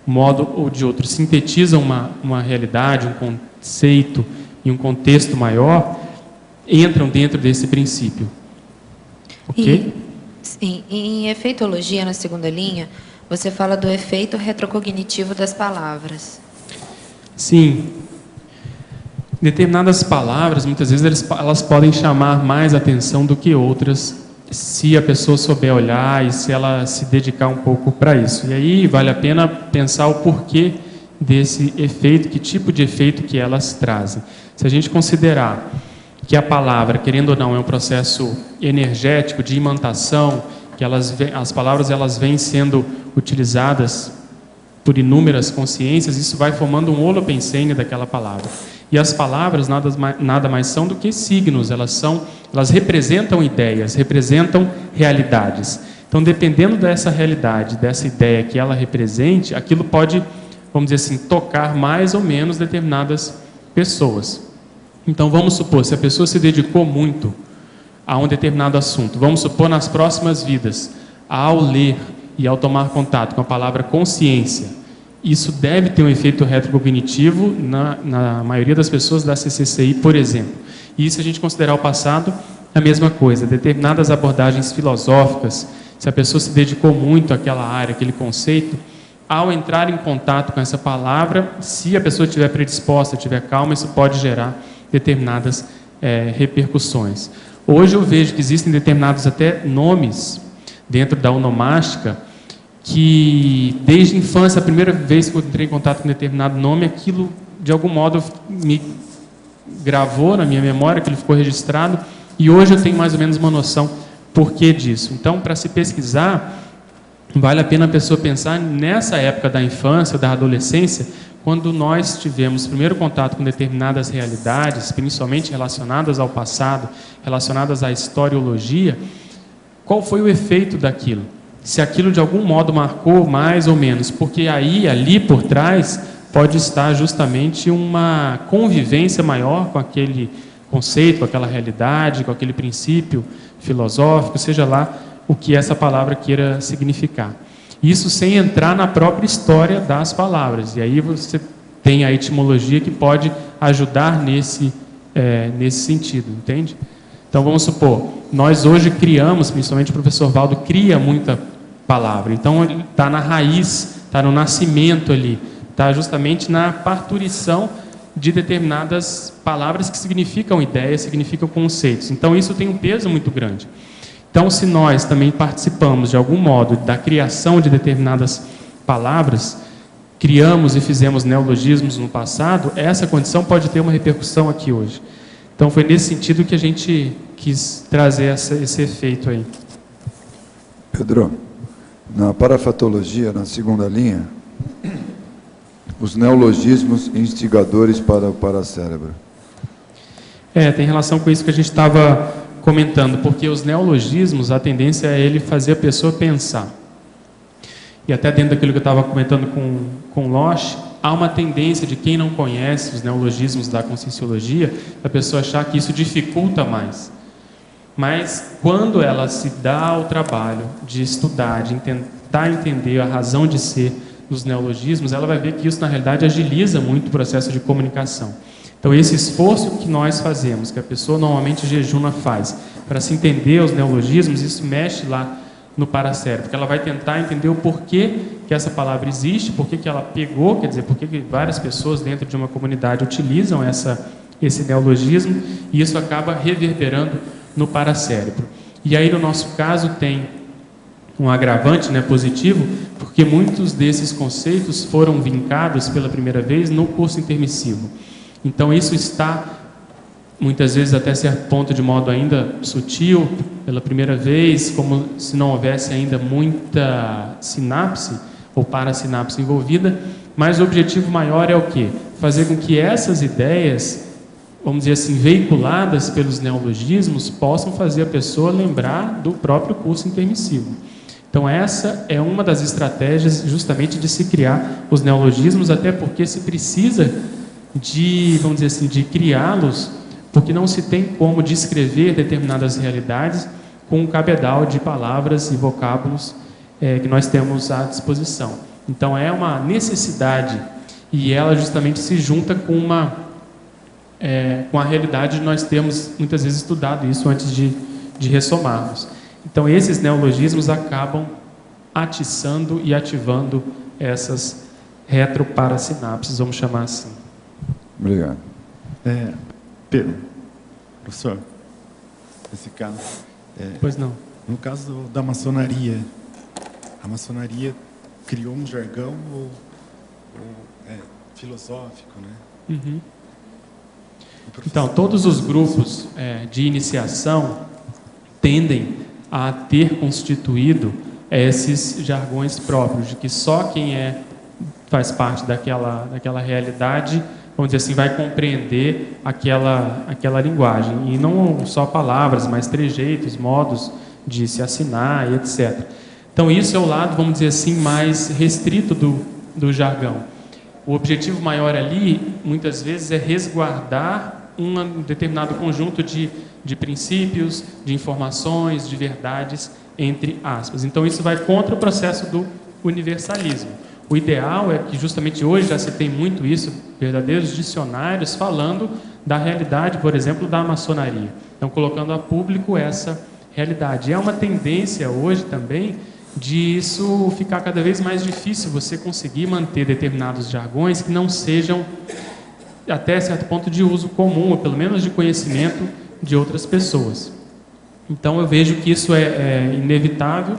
S3: modo ou de outro sintetizam uma realidade, um conceito e um contexto maior, entram dentro desse princípio. Ok?
S6: Sim, em efeitologia, na segunda linha, você fala do efeito retrocognitivo das palavras.
S3: Sim. Determinadas palavras, muitas vezes, elas podem chamar mais atenção do que outras, se a pessoa souber olhar e se ela se dedicar um pouco para isso. E aí vale a pena pensar o porquê desse efeito, que tipo de efeito que elas trazem. Se a gente considerar que a palavra, querendo ou não, é um processo energético de imantação, que as palavras elas vêm sendo utilizadas por inúmeras consciências, isso vai formando um holopensene daquela palavra. E as palavras nada mais são do que signos, elas representam ideias, representam realidades. Então, dependendo dessa realidade, dessa ideia que ela represente, aquilo pode, vamos dizer assim, tocar mais ou menos determinadas pessoas. Então, vamos supor, se a pessoa se dedicou muito a um determinado assunto, vamos supor nas próximas vidas, ao ler e ao tomar contato com a palavra consciência, isso deve ter um efeito retrocognitivo na maioria das pessoas da CCCI, por exemplo. E se a gente considerar o passado, a mesma coisa. Determinadas abordagens filosóficas, se a pessoa se dedicou muito àquela área, àquele conceito, ao entrar em contato com essa palavra, se a pessoa estiver predisposta, estiver calma, isso pode gerar determinadas repercussões. Hoje eu vejo que existem determinados até nomes dentro da onomástica que desde a infância, a primeira vez que eu entrei em contato com determinado nome, aquilo de algum modo me gravou na minha memória, aquilo ficou registrado, e hoje eu tenho mais ou menos uma noção por que disso. Então, para se pesquisar, vale a pena a pessoa pensar nessa época da infância, da adolescência, quando nós tivemos primeiro contato com determinadas realidades, principalmente relacionadas ao passado, relacionadas à historiologia, qual foi o efeito daquilo. Se aquilo de algum modo marcou mais ou menos, porque ali por trás pode estar justamente uma convivência maior com aquele conceito, com aquela realidade, com aquele princípio filosófico, seja lá o que essa palavra queira significar. Isso sem entrar na própria história das palavras. E aí você tem a etimologia que pode ajudar nesse sentido, entende? Então vamos supor, nós hoje criamos, principalmente o professor Valdo cria muita palavra. Então ele está na raiz, está no nascimento ali, está justamente na parturição de determinadas palavras que significam ideias, significam conceitos. Então isso tem um peso muito grande. Então, se nós também participamos de algum modo da criação de determinadas palavras, criamos e fizemos neologismos no passado, essa condição pode ter uma repercussão aqui hoje. Então foi nesse sentido que a gente quis trazer esse efeito aí.
S7: Pedro, na parafatologia, na segunda linha, os neologismos instigadores para o paracérebro.
S3: Tem relação com isso que a gente estava comentando, porque os neologismos, a tendência é ele fazer a pessoa pensar. E até dentro daquilo que eu estava comentando com o Losch, há uma tendência de quem não conhece os neologismos da conscienciologia, a pessoa achar que isso dificulta mais. Mas quando ela se dá ao trabalho de estudar, de tentar entender a razão de ser dos neologismos, ela vai ver que isso na realidade agiliza muito o processo de comunicação. Então esse esforço que nós fazemos, que a pessoa normalmente jejuna faz, para se entender os neologismos, isso mexe lá no paracérebro, porque ela vai tentar entender o porquê que essa palavra existe, porquê que ela pegou, quer dizer, porquê que várias pessoas dentro de uma comunidade utilizam esse neologismo, e isso acaba reverberando no paracérebro. E aí no nosso caso tem um agravante, né, positivo, porque muitos desses conceitos foram vincados pela primeira vez no curso intermissivo. Então isso está, muitas vezes até certo ponto, de modo ainda sutil, pela primeira vez, como se não houvesse ainda muita sinapse ou parasinapse envolvida, mas o objetivo maior é o quê? Fazer com que essas ideias, vamos dizer assim, veiculadas pelos neologismos, possam fazer a pessoa lembrar do próprio curso intermissivo. Então essa é uma das estratégias justamente de se criar os neologismos, até porque se precisa de, vamos dizer assim, de criá-los, porque não se tem como descrever determinadas realidades com um cabedal de palavras e vocábulos que nós temos à disposição. Então é uma necessidade, e ela justamente se junta com a realidade de nós termos muitas vezes estudado isso antes de ressomarmos. Então esses neologismos acabam atiçando e ativando essas retroparasinapses, vamos chamar assim.
S7: Obrigado.
S8: Pedro, professor, nesse caso...
S3: Pois não.
S8: No caso da maçonaria, a maçonaria criou um jargão filosófico, né?
S3: Uhum. Então, todos os grupos de iniciação tendem a ter constituído esses jargões próprios, de que só quem faz parte daquela realidade, vamos dizer assim, vai compreender aquela linguagem. E não só palavras, mas trejeitos, modos de se assinar e etc. Então isso é o lado, vamos dizer assim, mais restrito do jargão. O objetivo maior ali, muitas vezes, é resguardar um determinado conjunto de princípios, de informações, de verdades, entre aspas. Então isso vai contra o processo do universalismo. O ideal é que justamente hoje já se tem muito isso, verdadeiros dicionários falando da realidade, por exemplo, da maçonaria. Então, colocando a público essa realidade. E é uma tendência hoje também de isso ficar cada vez mais difícil, você conseguir manter determinados jargões que não sejam, até certo ponto, de uso comum, ou pelo menos de conhecimento de outras pessoas. Então, eu vejo que isso é inevitável.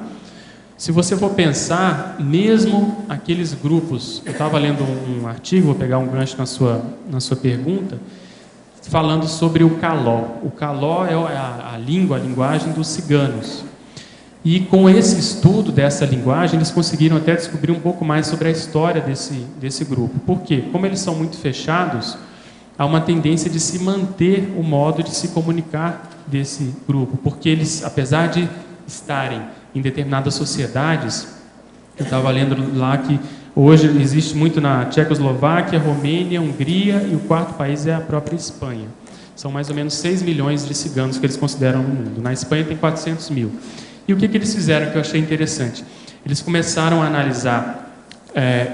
S3: Se você for pensar, mesmo aqueles grupos, eu estava lendo um artigo, vou pegar um gancho na sua pergunta, falando sobre o caló. O caló é a linguagem dos ciganos. E com esse estudo dessa linguagem, eles conseguiram até descobrir um pouco mais sobre a história desse grupo. Por quê? Como eles são muito fechados, há uma tendência de se manter o modo de se comunicar desse grupo, porque eles, apesar de estarem em determinadas sociedades. Eu estava lendo lá que hoje existe muito na Tchecoslováquia, Romênia, Hungria e o quarto país é a própria Espanha. São mais ou menos 6 milhões de ciganos que eles consideram no mundo. Na Espanha tem 400 mil. E o que eles fizeram que eu achei interessante? Eles começaram a analisar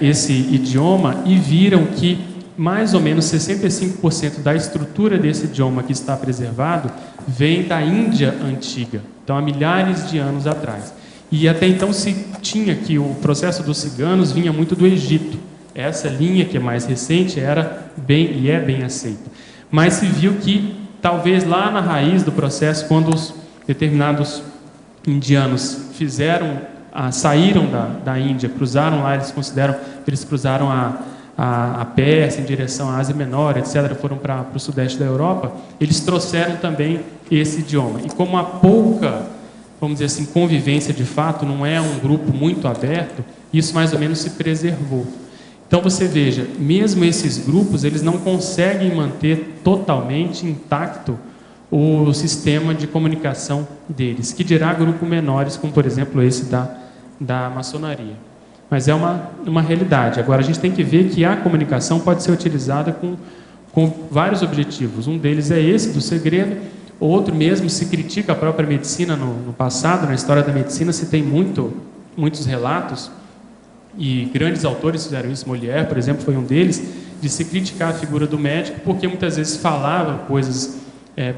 S3: esse idioma e viram que mais ou menos 65% da estrutura desse idioma que está preservado vem da Índia antiga, então há milhares de anos atrás. E até então se tinha que o processo dos ciganos vinha muito do Egito. Essa linha que é mais recente era bem aceita. Mas se viu que talvez lá na raiz do processo, quando os determinados indianos saíram da Índia, cruzaram lá, eles cruzaram a Pérsia em direção à Ásia Menor, etc., foram para o sudeste da Europa, eles trouxeram também esse idioma. E como há pouca, vamos dizer assim, convivência de fato, não é um grupo muito aberto, isso mais ou menos se preservou. Então você veja, mesmo esses grupos, eles não conseguem manter totalmente intacto o sistema de comunicação deles, que dirá grupos menores, como por exemplo esse da maçonaria. Mas é uma realidade. Agora, a gente tem que ver que a comunicação pode ser utilizada com vários objetivos. Um deles é esse, do segredo. Outro mesmo, se critica a própria medicina no passado, na história da medicina, se tem muitos relatos, e grandes autores fizeram isso. Molière, por exemplo, foi um deles, de se criticar a figura do médico, porque muitas vezes falava coisas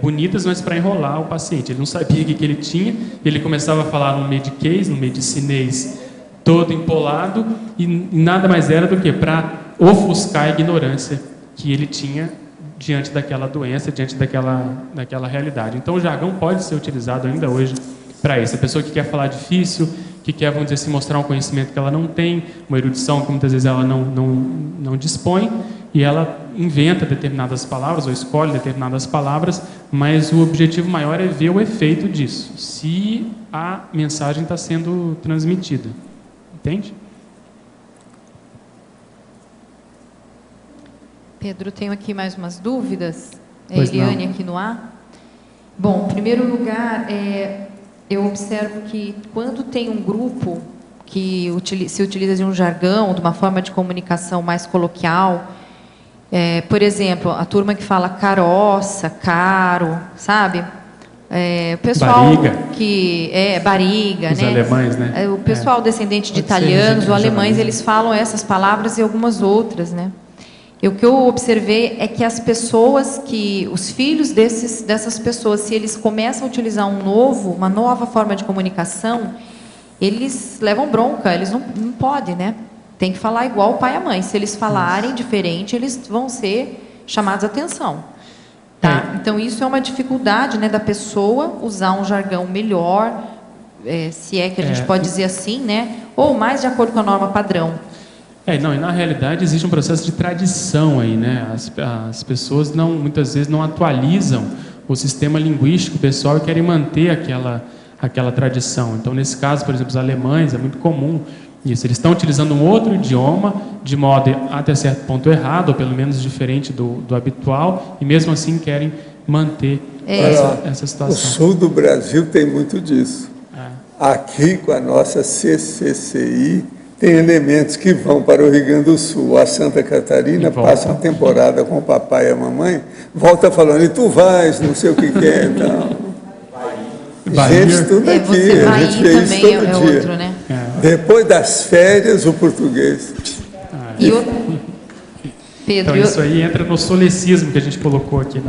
S3: bonitas, mas para enrolar o paciente. Ele não sabia o que ele tinha, ele começava a falar no mediquês, no medicinês, todo empolado, e nada mais era do que para ofuscar a ignorância que ele tinha diante daquela doença, diante daquela realidade. Então o jargão pode ser utilizado ainda hoje para isso. A pessoa que quer falar difícil, que quer, vamos dizer assim, mostrar um conhecimento que ela não tem, uma erudição que muitas vezes ela não dispõe, e ela inventa determinadas palavras ou escolhe determinadas palavras, mas o objetivo maior é ver o efeito disso, se a mensagem está sendo transmitida. Entende?
S1: Pedro, tenho aqui mais umas dúvidas.
S3: Pois
S1: Eliane
S3: não.
S1: aqui no ar. Bom, em primeiro lugar, eu observo que quando tem um grupo que se utiliza de um jargão, de uma forma de comunicação mais coloquial, por exemplo, a turma que fala caroça, caro, sabe? O pessoal
S3: Bariga.
S1: que bariga,
S3: Os
S1: né?
S3: alemães, né?
S1: O pessoal descendente de
S3: Pode ser
S1: italianos ou alemães,
S3: regionalismo.
S1: eles falam essas palavras e algumas outras, né? E o que eu observei é que as pessoas os filhos dessas pessoas, se eles começam a utilizar uma nova forma de comunicação, eles levam bronca, eles não podem, né? Tem que falar igual o pai e a mãe. Se eles falarem diferente, eles vão ser chamados a atenção. Tá? Então, isso é uma dificuldade, né, da pessoa usar um jargão melhor, se é que a gente pode dizer assim, né? Ou mais de acordo com a norma padrão.
S3: E na realidade existe um processo de tradição aí, né? As pessoas muitas vezes não atualizam o sistema linguístico pessoal e querem manter aquela tradição. Então, nesse caso, por exemplo, os alemães, é muito comum isso. Eles estão utilizando um outro idioma de modo até certo ponto errado, ou pelo menos diferente do habitual, e mesmo assim querem manter essa situação.
S2: O sul do Brasil tem muito disso. Aqui, com a nossa CCCI, tem elementos que vão para o Rio Grande do Sul. A Santa Catarina passa uma temporada com o papai e a mamãe, volta falando, e tu vais, não sei o que é. Então, gente, tudo aqui, a gente vê isso todo dia.
S1: Outro, né?
S2: Depois das férias, o português.
S1: Pedro,
S3: Então, isso aí entra no solecismo que a gente colocou aqui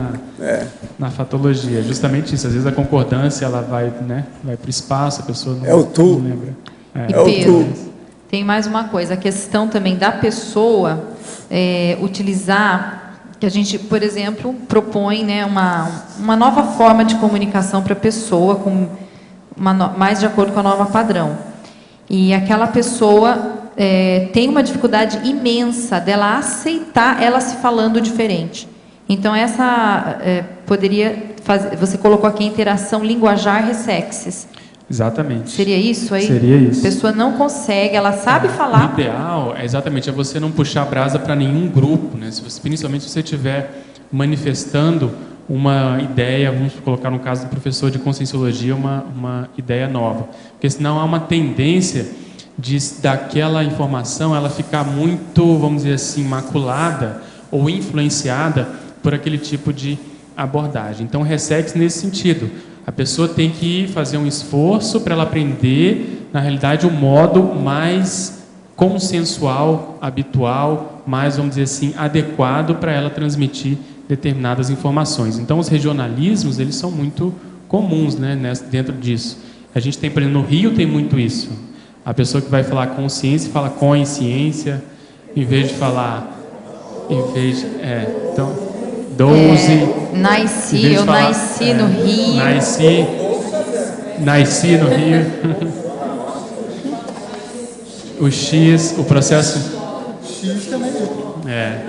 S3: na fatologia. Justamente isso. Às vezes a concordância ela vai para o espaço, a pessoa não lembra.
S1: E Pedro, tem mais uma coisa. A questão também da pessoa utilizar, que a gente, por exemplo, propõe, né, uma nova forma de comunicação para a pessoa, mais de acordo com a norma padrão. E aquela pessoa tem uma dificuldade imensa dela aceitar ela se falando diferente. Então, poderia fazer. Você colocou aqui interação linguajar ressexes.
S3: Exatamente.
S1: Seria isso aí?
S3: Seria isso.
S1: A pessoa não consegue, ela sabe falar.
S3: O ideal é você não puxar a brasa para nenhum grupo, né? Principalmente se você estiver manifestando uma ideia, vamos colocar no caso do professor de Conscienciologia, uma ideia nova. Porque senão há uma tendência daquela informação ela ficar muito, vamos dizer assim, maculada ou influenciada por aquele tipo de abordagem. Então, Ressex nesse sentido. A pessoa tem que fazer um esforço para ela aprender, na realidade, o modo mais consensual, habitual, mais, vamos dizer assim, adequado para ela transmitir determinadas informações. Então, os regionalismos, eles são muito comuns, né, dentro disso. A gente tem, por exemplo, no Rio tem muito isso. A pessoa que vai falar consciência fala consciência, em vez de falar, então, 12.
S1: Eu nasci no Rio.
S3: Nasci no Rio. O X, o processo.
S8: X também.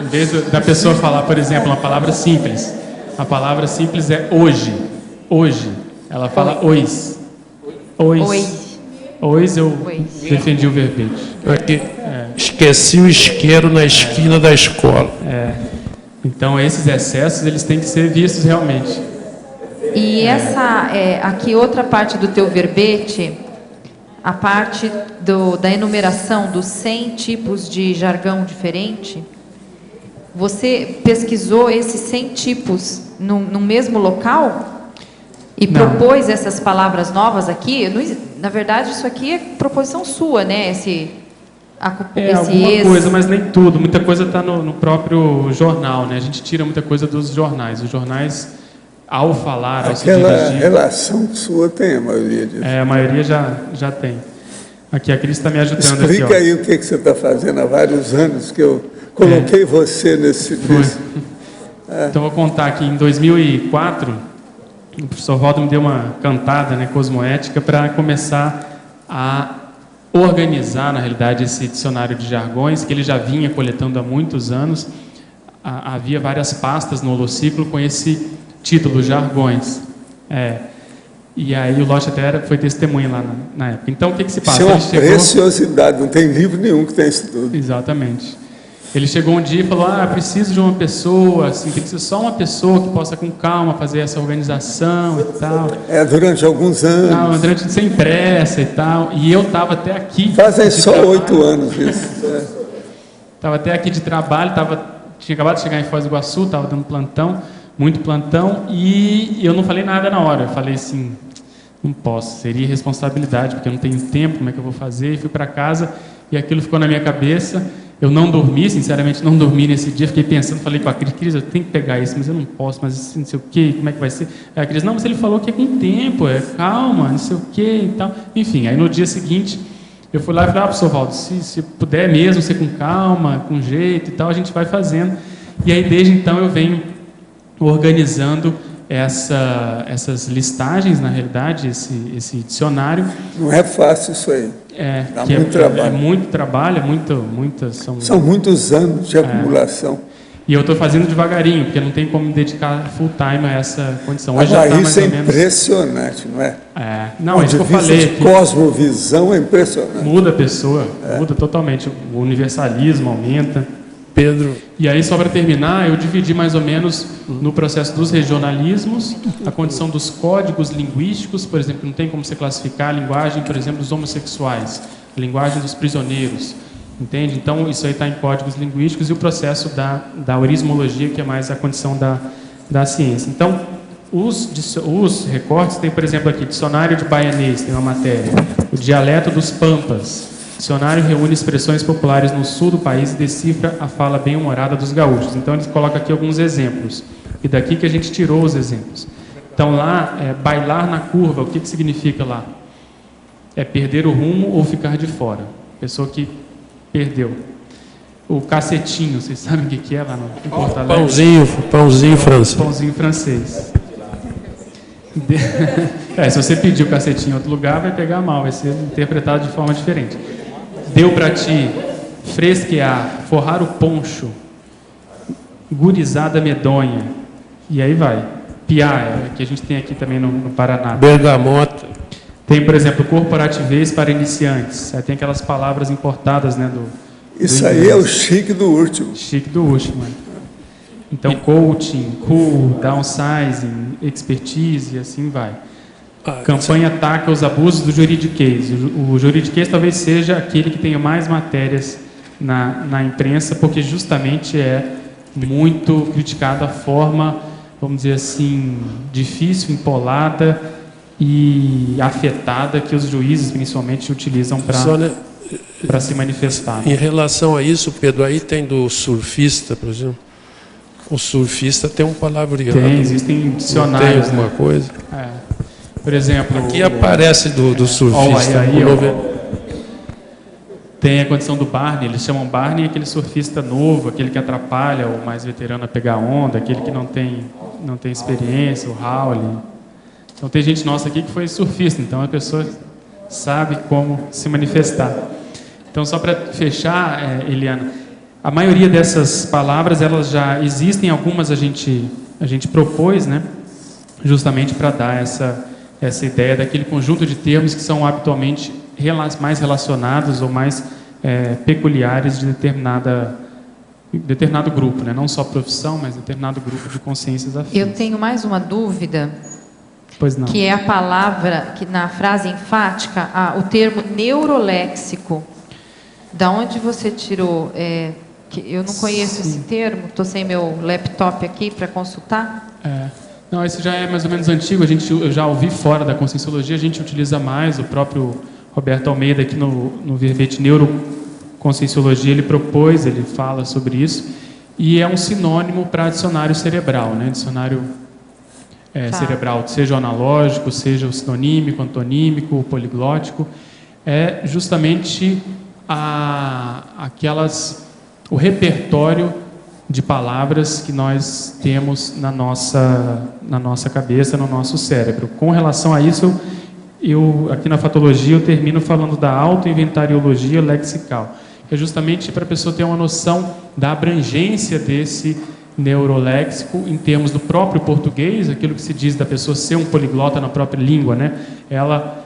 S3: Em vez da pessoa falar, por exemplo, uma palavra simples. A palavra simples é hoje. Hoje. Ela fala ois. Ois, eu defendi o verbete.
S5: Aqui, esqueci o isqueiro na esquina da escola.
S3: Então, esses excessos, eles têm que ser vistos realmente.
S1: E aqui outra parte do teu verbete, a parte da enumeração dos 100 tipos de jargão diferente, você pesquisou esses 100 tipos no mesmo local? E
S3: Não.
S1: propôs essas palavras novas aqui? Na verdade, isso aqui é proposição sua, né?
S3: Alguma coisa, mas nem tudo. Muita coisa está no próprio jornal, né? A gente tira muita coisa dos jornais. Os jornais, ao falar, ao se
S2: Aquela
S3: dirigir...
S2: relação sua tem a maioria disso.
S3: A maioria já tem. Aqui, a Cris está me ajudando.
S2: Explica
S3: aqui, ó.
S2: aí o que você está fazendo há vários anos que eu coloquei você nesse...
S3: Então, vou contar aqui. Em 2004, o professor Waldo me deu uma cantada, né, cosmoética, para começar a organizar, na realidade, esse dicionário de jargões, que ele já vinha coletando há muitos anos. Havia várias pastas no holociclo com esse título, Jargões. E aí o Lotte até foi testemunha lá na época. Então, o que se passa?
S2: Isso é uma preciosidade, não tem livro nenhum que tem isso tudo.
S3: Exatamente. Ele chegou um dia e falou, preciso de uma pessoa, assim, tem que ser só uma pessoa que possa com calma fazer essa organização e tal.
S2: Durante alguns anos.
S3: Sem pressa e tal. E eu estava até aqui.
S2: Fazem só 8 anos isso.
S3: Estava até aqui de trabalho, tinha acabado de chegar em Foz do Iguaçu, estava dando plantão, muito plantão, e eu não falei nada na hora. Eu falei assim, não posso, seria irresponsabilidade, porque eu não tenho tempo, como é que eu vou fazer? E fui para casa, e aquilo ficou na minha cabeça. Eu não dormi, sinceramente, não dormi nesse dia. Fiquei pensando, falei com a Cris, eu tenho que pegar isso, mas eu não posso, mas não sei o quê, como é que vai ser? Aí a Cris, não, mas ele falou que é com tempo, calma, não sei o quê e tal. Enfim, aí no dia seguinte, eu fui lá e falei, professor Waldo, se puder mesmo ser com calma, com jeito e tal, a gente vai fazendo. E aí, desde então, eu venho organizando essas listagens, na realidade, esse dicionário.
S2: Não é fácil isso aí. Dá muito trabalho.
S3: É muito trabalho,
S2: são muitos anos de acumulação.
S3: E eu estou fazendo devagarinho, porque não tem como me dedicar full time a essa condição.
S2: Hoje isso é impressionante, não é?
S3: Não, é isso que eu falei.
S2: De cosmovisão é impressionante.
S3: Muda a pessoa, muda totalmente. O universalismo aumenta.
S5: Pedro.
S3: E aí, só para terminar, eu dividi mais ou menos no processo dos regionalismos, a condição dos códigos linguísticos, por exemplo, não tem como você classificar a linguagem, por exemplo, dos homossexuais, a linguagem dos prisioneiros, entende? Então, isso aí está em códigos linguísticos, e o processo da orismologia, que é mais a condição da ciência. Então, os recortes, tem, por exemplo, aqui, dicionário de baianês, tem uma matéria, o dialeto dos pampas. O dicionário reúne expressões populares no sul do país e decifra a fala bem-humorada dos gaúchos. Então, eles colocam aqui alguns exemplos. E daqui que a gente tirou os exemplos. Então, lá, bailar na curva, o que significa lá? É perder o rumo ou ficar de fora. Pessoa que perdeu. O cacetinho, vocês sabem o que é lá no Porto Alegre?
S5: Pãozinho francês.
S3: Pãozinho francês. Se você pedir o cacetinho em outro lugar, vai pegar mal, vai ser interpretado de forma diferente. Deu para ti, fresquear, forrar o poncho, gurizada medonha, e aí vai. Piar, que a gente tem aqui também no Paraná.
S5: Bergamota.
S3: Tem, por exemplo, corporativez para iniciantes. Aí tem aquelas palavras importadas, né,
S2: Isso aí é o chique do último.
S3: Chique do último. Então, coaching, cool, downsizing, expertise e assim vai. Campanha ataca os abusos do juridiquês. O juridiquês talvez seja aquele que tenha mais matérias na imprensa, porque justamente é muito criticado a forma, vamos dizer assim, difícil, empolada e afetada que os juízes principalmente utilizam para se manifestar.
S5: Em relação a isso, Pedro, aí tem do surfista, por exemplo. O surfista tem um palavreado.
S3: Tem, existem dicionários.
S5: Tem alguma coisa?
S3: Por exemplo...
S5: Aqui aparece do surfista.
S3: Tem a condição do Barney, eles chamam Barney aquele surfista novo, aquele que atrapalha o mais veterano a pegar onda, aquele que não tem experiência, o Howley. Então tem gente nossa aqui que foi surfista, então a pessoa sabe como se manifestar. Então só para fechar, Eliana, a maioria dessas palavras elas já existem, algumas a gente propôs, né, justamente para dar essa ideia daquele conjunto de termos que são habitualmente mais relacionados ou mais peculiares de determinado grupo, né? Não só profissão, mas determinado grupo de consciências afins.
S1: Eu tenho mais uma dúvida,
S3: pois não.
S1: Que é a palavra, que na frase enfática, o termo neuroléxico. Da onde você tirou? Que eu não conheço esse termo, estou sem meu laptop aqui para consultar.
S3: Não, esse já é mais ou menos antigo, eu já ouvi fora da Conscienciologia, a gente utiliza mais, o próprio Roberto Almeida aqui no verbete Neuroconscienciologia, ele fala sobre isso, e é um sinônimo para dicionário cerebral, né? Dicionário cerebral, seja o analógico, seja o sinonímico, antonímico, o poliglótico, é justamente o repertório de palavras que nós temos na nossa cabeça, no nosso cérebro. Com relação a isso, eu aqui na fatologia eu termino falando da autoinventariologia lexical, que é justamente para a pessoa ter uma noção da abrangência desse neuroléxico em termos do próprio português, aquilo que se diz da pessoa ser um poliglota na própria língua, né? Ela,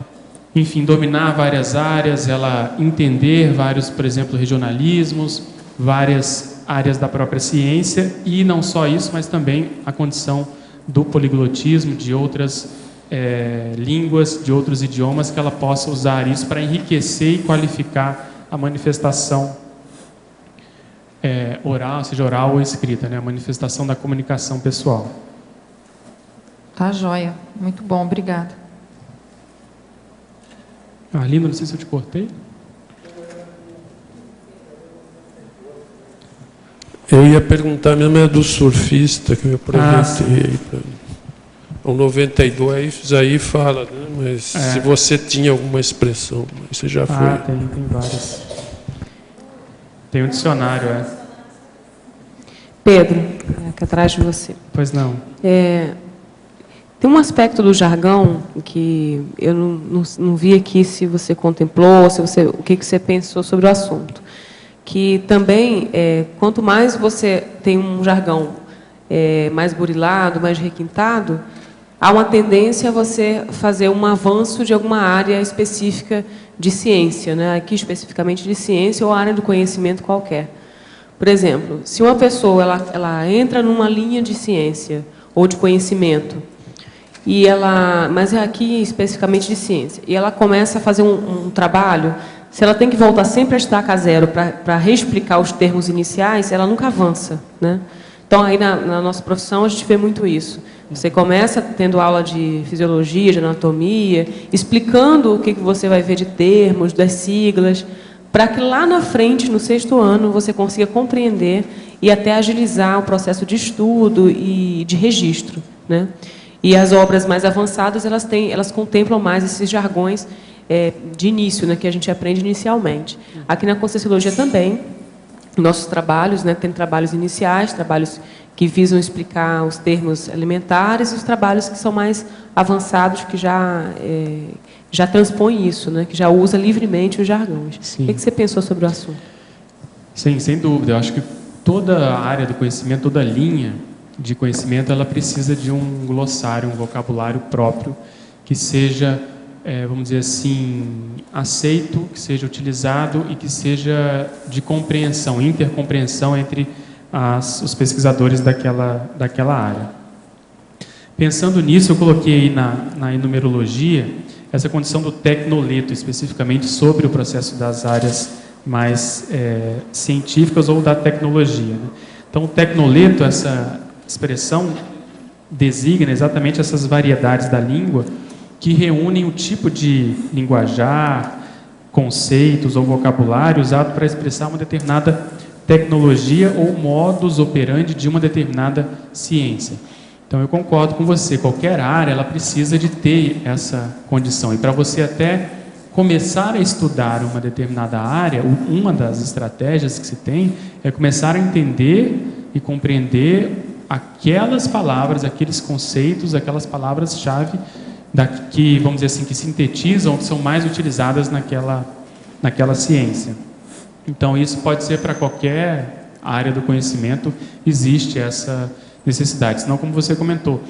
S3: enfim, dominar várias áreas, ela entender vários, por exemplo, regionalismos, várias áreas da própria ciência, e não só isso, mas também a condição do poliglotismo, de outras línguas, de outros idiomas, que ela possa usar isso para enriquecer e qualificar a manifestação oral, seja oral ou escrita, né? A manifestação da comunicação pessoal.
S1: Tá joia, muito bom, obrigada.
S3: Arlindo, não sei se eu te cortei.
S5: Eu ia perguntar mesmo, do surfista, que eu aproveitei. O 92 aí fala, né? Mas se você tinha alguma expressão, você já foi.
S3: Tem várias. Tem um dicionário,
S9: Pedro, aqui atrás de você.
S3: Pois não.
S9: Tem um aspecto do jargão que eu não vi aqui se você contemplou, o que você pensou sobre o assunto. Que também, quanto mais você tem um jargão mais burilado, mais requintado, há uma tendência a você fazer um avanço de alguma área específica de ciência, né? Aqui especificamente de ciência ou área do conhecimento qualquer. Por exemplo, se uma pessoa ela entra numa linha de ciência ou de conhecimento, mas é aqui especificamente de ciência, e ela começa a fazer um trabalho, se ela tem que voltar sempre a estaca zero para reexplicar os termos iniciais, ela nunca avança, né? Então, aí na nossa profissão, a gente vê muito isso. Você começa tendo aula de fisiologia, de anatomia, explicando o que você vai ver de termos, das siglas, para que lá na frente, no 6º ano, você consiga compreender e até agilizar o processo de estudo e de registro, né? E as obras mais avançadas, elas contemplam mais esses jargões de início, né, que a gente aprende inicialmente. Aqui na Conscienciologia também, nossos trabalhos, né, tem trabalhos iniciais, trabalhos que visam explicar os termos alimentares, e os trabalhos que são mais avançados, que já transpõem isso, né, que já usa livremente os jargões.
S3: Sim.
S9: O que você pensou sobre o assunto?
S3: Sim, sem dúvida. Eu acho que toda a área do conhecimento, toda linha de conhecimento, ela precisa de um glossário, um vocabulário próprio, que seja, vamos dizer assim, aceito, que seja utilizado e que seja de compreensão, intercompreensão entre os pesquisadores daquela área. Pensando nisso, eu coloquei na enumerologia essa condição do tecnoleto, especificamente sobre o processo das áreas mais científicas ou da tecnologia, né? Então, o tecnoleto, essa expressão, designa exatamente essas variedades da língua que reúnem o tipo de linguajar, conceitos ou vocabulário usado para expressar uma determinada tecnologia ou modus operandi de uma determinada ciência. Então, eu concordo com você, qualquer área ela precisa de ter essa condição. E para você até começar a estudar uma determinada área, uma das estratégias que se tem é começar a entender e compreender aquelas palavras, aqueles conceitos, aquelas palavras-chave que, vamos dizer assim, que sintetizam, que são mais utilizadas naquela ciência. Então, isso pode ser para qualquer área do conhecimento, existe essa necessidade. Senão, como você comentou,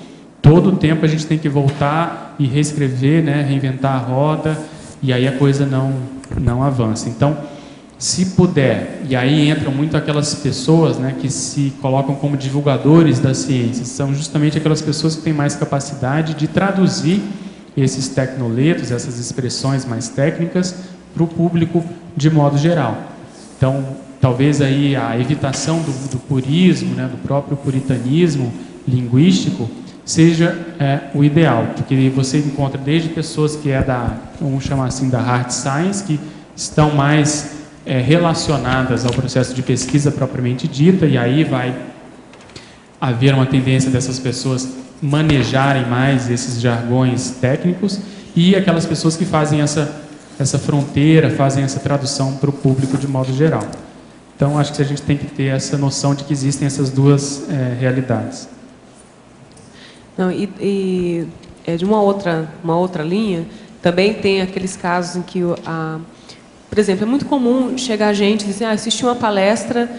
S3: todo o tempo a gente tem que voltar e reescrever, né, reinventar a roda, e aí a coisa não avança. Então, se puder, e aí entram muito aquelas pessoas, né, que se colocam como divulgadores da ciência, são justamente aquelas pessoas que têm mais capacidade de traduzir esses tecnoletos, essas expressões mais técnicas, para o público de modo geral. Então, talvez aí a evitação do purismo, né, do próprio puritanismo linguístico, seja o ideal, porque você encontra desde pessoas que vamos chamar assim, da hard science, que estão mais relacionadas ao processo de pesquisa propriamente dita, e aí vai haver uma tendência dessas pessoas manejarem mais esses jargões técnicos, e aquelas pessoas que fazem essa fronteira, fazem essa tradução para o público de modo geral. Então, acho que a gente tem que ter essa noção de que existem essas duas realidades.
S9: Não, de uma outra linha, também tem aqueles casos em que, por exemplo, é muito comum chegar a gente e dizer, assisti uma palestra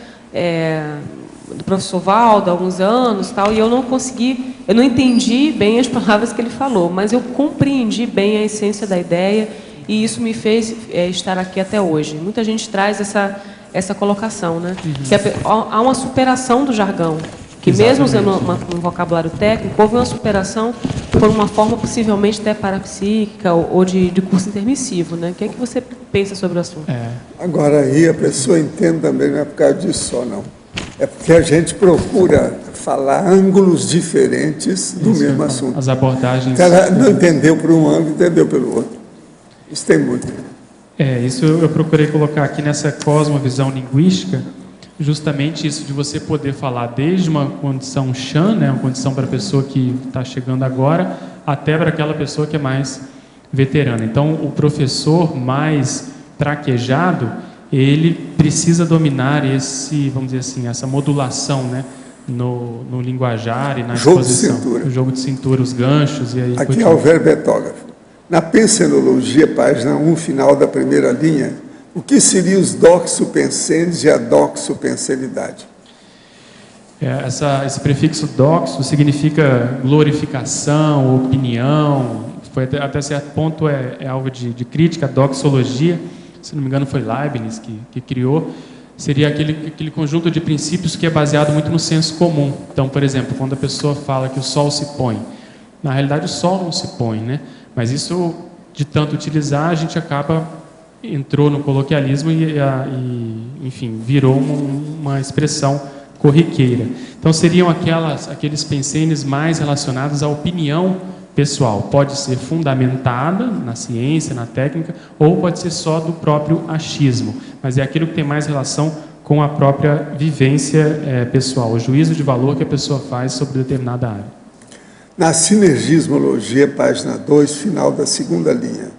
S9: do professor Valdo há alguns anos, tal, e eu não entendi bem as palavras que ele falou, mas eu compreendi bem a essência da ideia e isso me fez estar aqui até hoje. Muita gente traz essa colocação, né? Uhum. Que há uma superação do jargão, que exatamente, mesmo usando um vocabulário técnico, houve uma superação por uma forma possivelmente até parapsíquica ou de curso intermissivo, né? O que é que você pensa sobre o assunto?
S2: Agora aí a pessoa entende também, não é por causa disso só, não. É porque a gente procura falar ângulos diferentes do mesmo assunto.
S3: As abordagens...
S2: O cara não entendeu por um ângulo, entendeu pelo outro. Isso tem muito.
S3: Isso eu procurei colocar aqui nessa cosmovisão linguística, justamente isso de você poder falar desde uma condição Chan, né, uma condição para a pessoa que está chegando agora, até para aquela pessoa que é mais veterana. Então, o professor mais traquejado, ele precisa dominar vamos dizer assim, essa modulação, né, no linguajar e na exposição. O jogo de cintura, os ganchos e aí.
S2: Aqui é o verbetógrafo. Na pensenologia, página 1, final da primeira linha, o que seriam os doxopensenes e a doxopensenidade?
S3: Esse prefixo doxo significa glorificação, opinião, foi até certo ponto alvo de crítica, a doxologia, se não me engano foi Leibniz que criou, seria aquele conjunto de princípios que é baseado muito no senso comum. Então, por exemplo, quando a pessoa fala que o sol se põe, na realidade o sol não se põe, né? Mas isso, de tanto utilizar, a gente entrou no coloquialismo e enfim, virou uma expressão corriqueira. Então, seriam aqueles pensenes mais relacionados à opinião pessoal. Pode ser fundamentada na ciência, na técnica, ou pode ser só do próprio achismo. Mas é aquilo que tem mais relação com a própria vivência pessoal, o juízo de valor que a pessoa faz sobre determinada área.
S2: Na sinergismologia, página 2, final da segunda linha,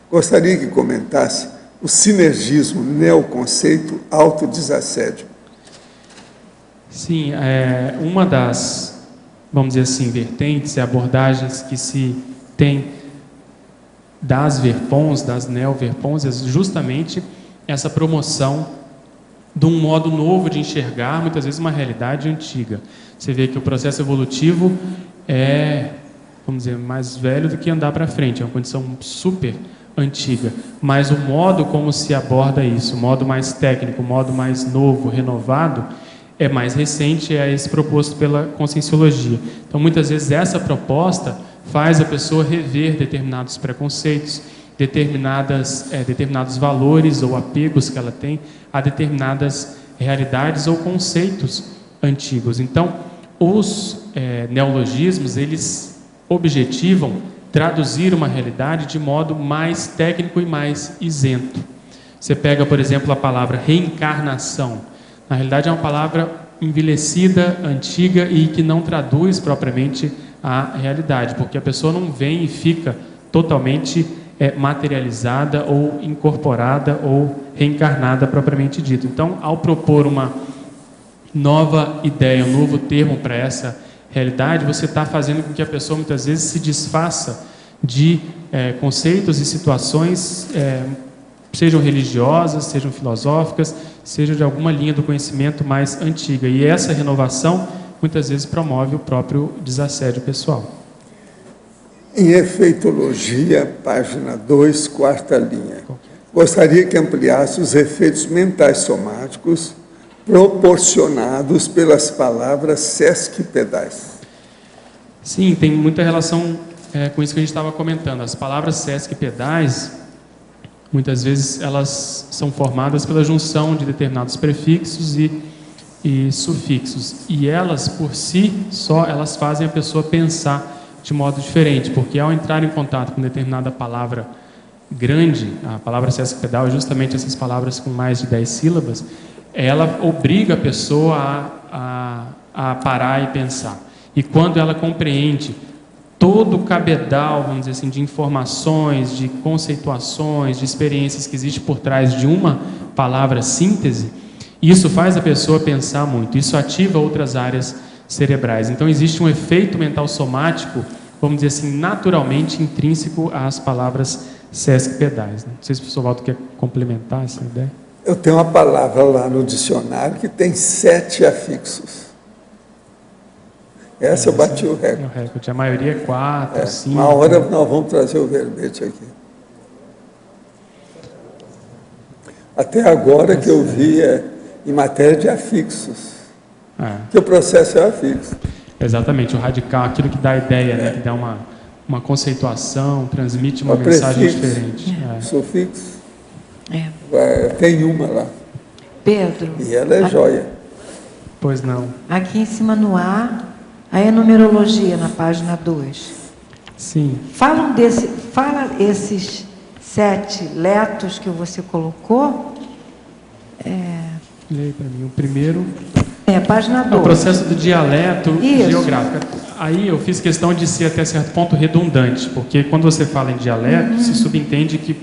S2: gostaria que comentasse o sinergismo neoconceito autodesassédio.
S3: Sim, uma das, vamos dizer assim, vertentes e abordagens que se tem das verpons, das neo-verpons, é justamente essa promoção de um modo novo de enxergar, muitas vezes, uma realidade antiga. Você vê que o processo evolutivo vamos dizer, mais velho do que andar para frente, é uma condição super antiga, mas o modo como se aborda isso, o modo mais técnico, o modo mais novo, renovado, é mais recente, é esse proposto pela conscienciologia. Então, muitas vezes, essa proposta faz a pessoa rever determinados preconceitos, determinados valores ou apegos que ela tem a determinadas realidades ou conceitos antigos. Então, os neologismos, eles objetivam traduzir uma realidade de modo mais técnico e mais isento. Você pega, por exemplo, a palavra reencarnação. Na realidade, é uma palavra envelhecida, antiga e que não traduz propriamente a realidade, porque a pessoa não vem e fica totalmente materializada ou incorporada ou reencarnada propriamente dito. Então, ao propor uma nova ideia, um novo termo para essa realidade, você está fazendo com que a pessoa muitas vezes se desfaça de conceitos e situações, sejam religiosas, sejam filosóficas, sejam de alguma linha do conhecimento mais antiga. E essa renovação muitas vezes promove o próprio desassédio pessoal.
S2: Em efeitologia, página 2, quarta linha. Gostaria que ampliasse os efeitos mentais somáticos proporcionados pelas palavras sesquipedais.
S3: Sim, tem muita relação com isso que a gente estava comentando. As palavras sesquipedais, muitas vezes, elas são formadas pela junção de determinados prefixos e sufixos. E elas, por si só, elas fazem a pessoa pensar de modo diferente, porque ao entrar em contato com determinada palavra grande, a palavra sesquipedal é justamente essas palavras com mais de 10 sílabas, ela obriga a pessoa a parar e pensar. E quando ela compreende todo o cabedal, vamos dizer assim, de informações, de conceituações, de experiências que existe por trás de uma palavra síntese, isso faz a pessoa pensar muito, isso ativa outras áreas cerebrais. Então existe um efeito mental somático, vamos dizer assim, naturalmente intrínseco às palavras sesquipedais. Não sei se o professor Waldo quer complementar essa ideia.
S2: Eu tenho uma palavra lá no dicionário que tem 7 afixos. Essa eu bati o recorde.
S3: A maioria é 4, 5.
S2: Uma hora nós vamos trazer o verbete aqui. Até agora que eu vi em matéria de afixos. Que o processo é afixo.
S3: Exatamente, o radical, aquilo que dá a ideia, né, que dá uma conceituação, transmite uma mensagem diferente.
S2: Sufixo. Tem uma lá.
S10: Pedro.
S2: E ela é joia.
S3: Pois não.
S10: Aqui em cima no A, aí a numerologia na página 2.
S3: Sim.
S10: Fala esses 7 letos que você colocou.
S3: Leia para mim o primeiro.
S10: Página 2.
S3: É o processo do dialeto geográfico. Aí eu fiz questão de ser até certo ponto redundante, porque quando você fala em dialeto, se subentende que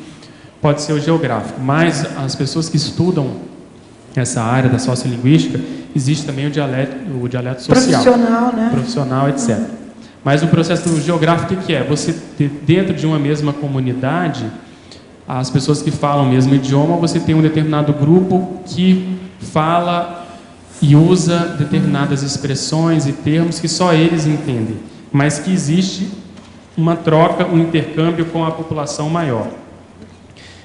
S3: pode ser o geográfico, mas as pessoas que estudam essa área da sociolinguística, existe também o dialeto social.
S10: Profissional, né?
S3: Profissional, etc. Mas o processo geográfico, o que é? Você, dentro de uma mesma comunidade, as pessoas que falam o mesmo idioma, você tem um determinado grupo que fala e usa determinadas expressões e termos que só eles entendem, mas que existe uma troca, um intercâmbio com a população maior.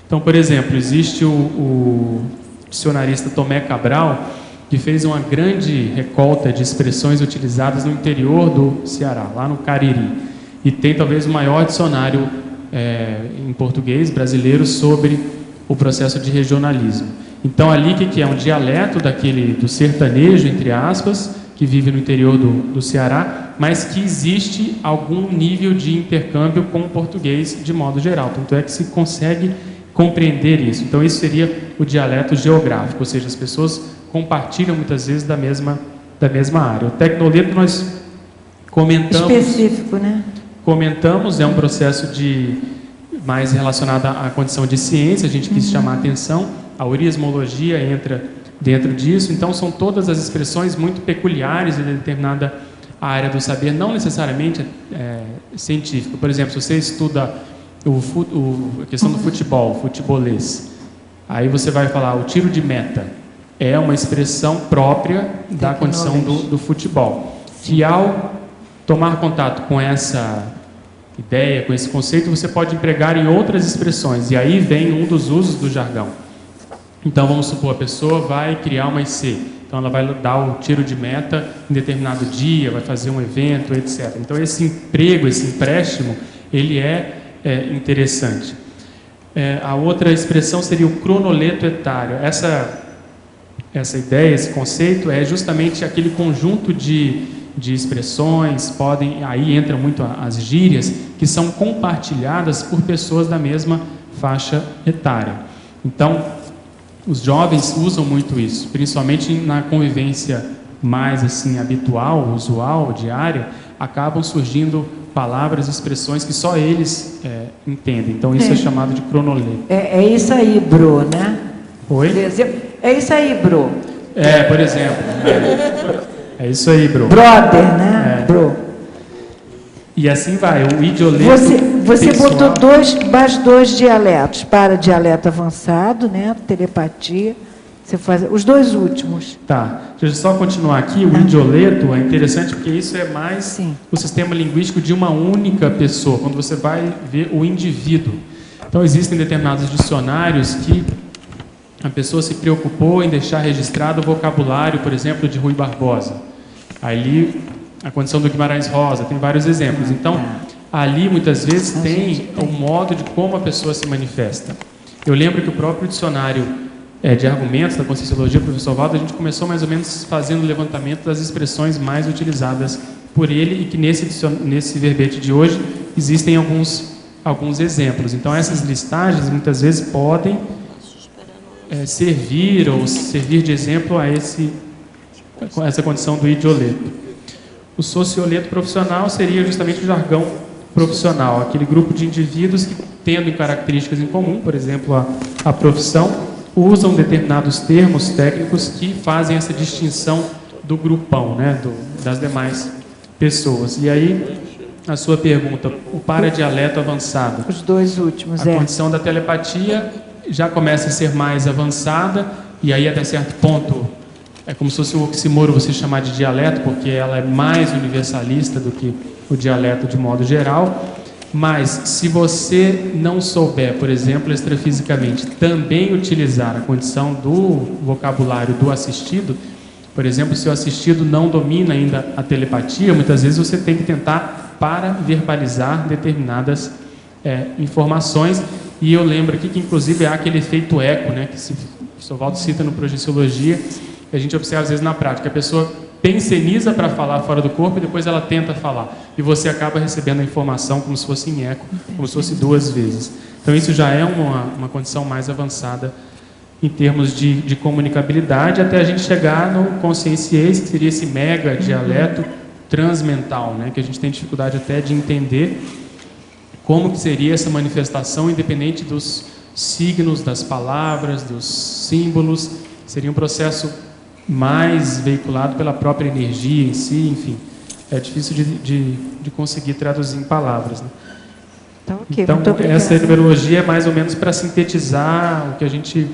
S3: Então, por exemplo, existe o dicionarista Tomé Cabral, que fez uma grande recolta de expressões utilizadas no interior do Ceará, lá no Cariri, e tem talvez o maior dicionário em português brasileiro sobre o processo de regionalismo. Então, ali, o que é? Um dialeto do sertanejo, entre aspas, que vive no interior do Ceará, mas que existe algum nível de intercâmbio com o português de modo geral. Tanto é que se consegue compreender isso. Então, isso seria o dialeto geográfico, ou seja, as pessoas compartilham muitas vezes da mesma área. O tecnoleto nós comentamos...
S10: Específico, né?
S3: Comentamos, é um processo mais relacionado à condição de ciência, a gente quis chamar a atenção, a orismologia entra dentro disso, então são todas as expressões muito peculiares de determinada área do saber, não necessariamente científica. Por exemplo, se você estuda a questão do futebol, futebolês, aí você vai falar o tiro de meta, é uma expressão própria da condição do futebol, que ao tomar contato com essa ideia, com esse conceito, você pode empregar em outras expressões, e aí vem um dos usos do jargão. Então, vamos supor, a pessoa vai criar uma IC, Então, ela vai dar o tiro de meta em determinado dia, vai fazer um evento, etc. Então, esse emprego, esse empréstimo, ele é interessante. A outra expressão seria o cronoleto etário. Essa ideia, esse conceito, é justamente aquele conjunto de expressões, aí entram muito as gírias, que são compartilhadas por pessoas da mesma faixa etária. Então, os jovens usam muito isso, principalmente na convivência mais assim habitual, usual, diária, acabam surgindo palavras e expressões que só eles entendem. Então, isso é chamado de cronoleto.
S10: É isso aí, bro, né?
S3: Oi?
S10: É isso aí, bro.
S3: Por exemplo. É isso aí, bro.
S10: Brother, né? Bro.
S3: E assim vai, o idioleto
S10: Você
S3: textual.
S10: botou mais dois dialetos, para dialeto avançado, né? Telepatia. Você faz os dois últimos.
S3: Tá, deixa eu só continuar aqui. O idioleto é interessante porque isso é mais o sistema linguístico de uma única pessoa, quando você vai ver o indivíduo. Então, existem determinados dicionários que a pessoa se preocupou em deixar registrado o vocabulário, por exemplo, de Rui Barbosa. Ali, a condição do Guimarães Rosa, tem vários exemplos. Então, ali, muitas vezes, tem o modo de como a pessoa se manifesta. Eu lembro que o próprio dicionário de argumentos da Conscienciologia, professor Valdo, a gente começou mais ou menos fazendo o levantamento das expressões mais utilizadas por ele e que nesse verbete de hoje existem alguns exemplos. Então, essas listagens, muitas vezes, podem servir de exemplo a essa condição do idioleto. O socioleto profissional seria justamente o jargão profissional, aquele grupo de indivíduos que, tendo características em comum, por exemplo, a profissão, usam determinados termos técnicos que fazem essa distinção do grupão, né, das demais pessoas. E aí, a sua pergunta, o paradialeto avançado.
S10: Os dois últimos,
S3: A condição da telepatia já começa a ser mais avançada, e aí até certo ponto é como se fosse um oxímoro você chamar de dialeto, porque ela é mais universalista do que o dialeto de modo geral. Mas se você não souber, por exemplo, extrafisicamente, também utilizar a condição do vocabulário do assistido, por exemplo, se o assistido não domina ainda a telepatia, muitas vezes você tem que tentar para-verbalizar determinadas informações. E eu lembro aqui que, inclusive, há aquele efeito eco, né, que o professor Valdo cita no Projeciologia, que a gente observa, às vezes, na prática. A pessoa penseniza para falar fora do corpo e depois ela tenta falar. E você acaba recebendo a informação como se fosse em eco, como se fosse duas vezes. Então, isso já é uma condição mais avançada em termos de comunicabilidade, até a gente chegar no conscienciês, que seria esse mega dialeto transmental, né, que a gente tem dificuldade até de entender como que seria essa manifestação, independente dos signos, das palavras, dos símbolos. Seria um processo mais veiculado pela própria energia em si, enfim. É difícil de conseguir traduzir em palavras, né? Então, essa numerologia é mais ou menos para sintetizar o que a gente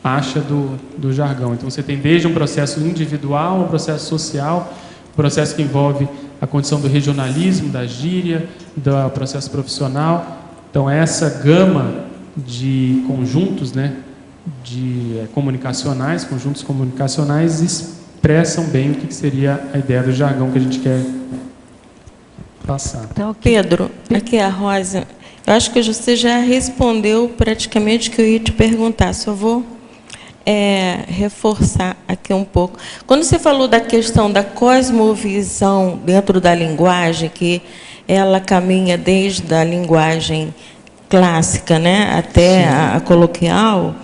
S3: acha do jargão. Então, você tem desde um processo individual, um processo social, um processo que envolve a condição do regionalismo, da gíria, do processo profissional. Então, essa gama de conjuntos, né, conjuntos comunicacionais, expressam bem o que seria a ideia do jargão que a gente quer passar.
S11: Então, Pedro, aqui é a Rosa. Eu acho que você já respondeu praticamente o que eu ia te perguntar. Só vou reforçar aqui um pouco. Quando você falou da questão da cosmovisão dentro da linguagem, que ela caminha desde a linguagem clássica, né, até a coloquial,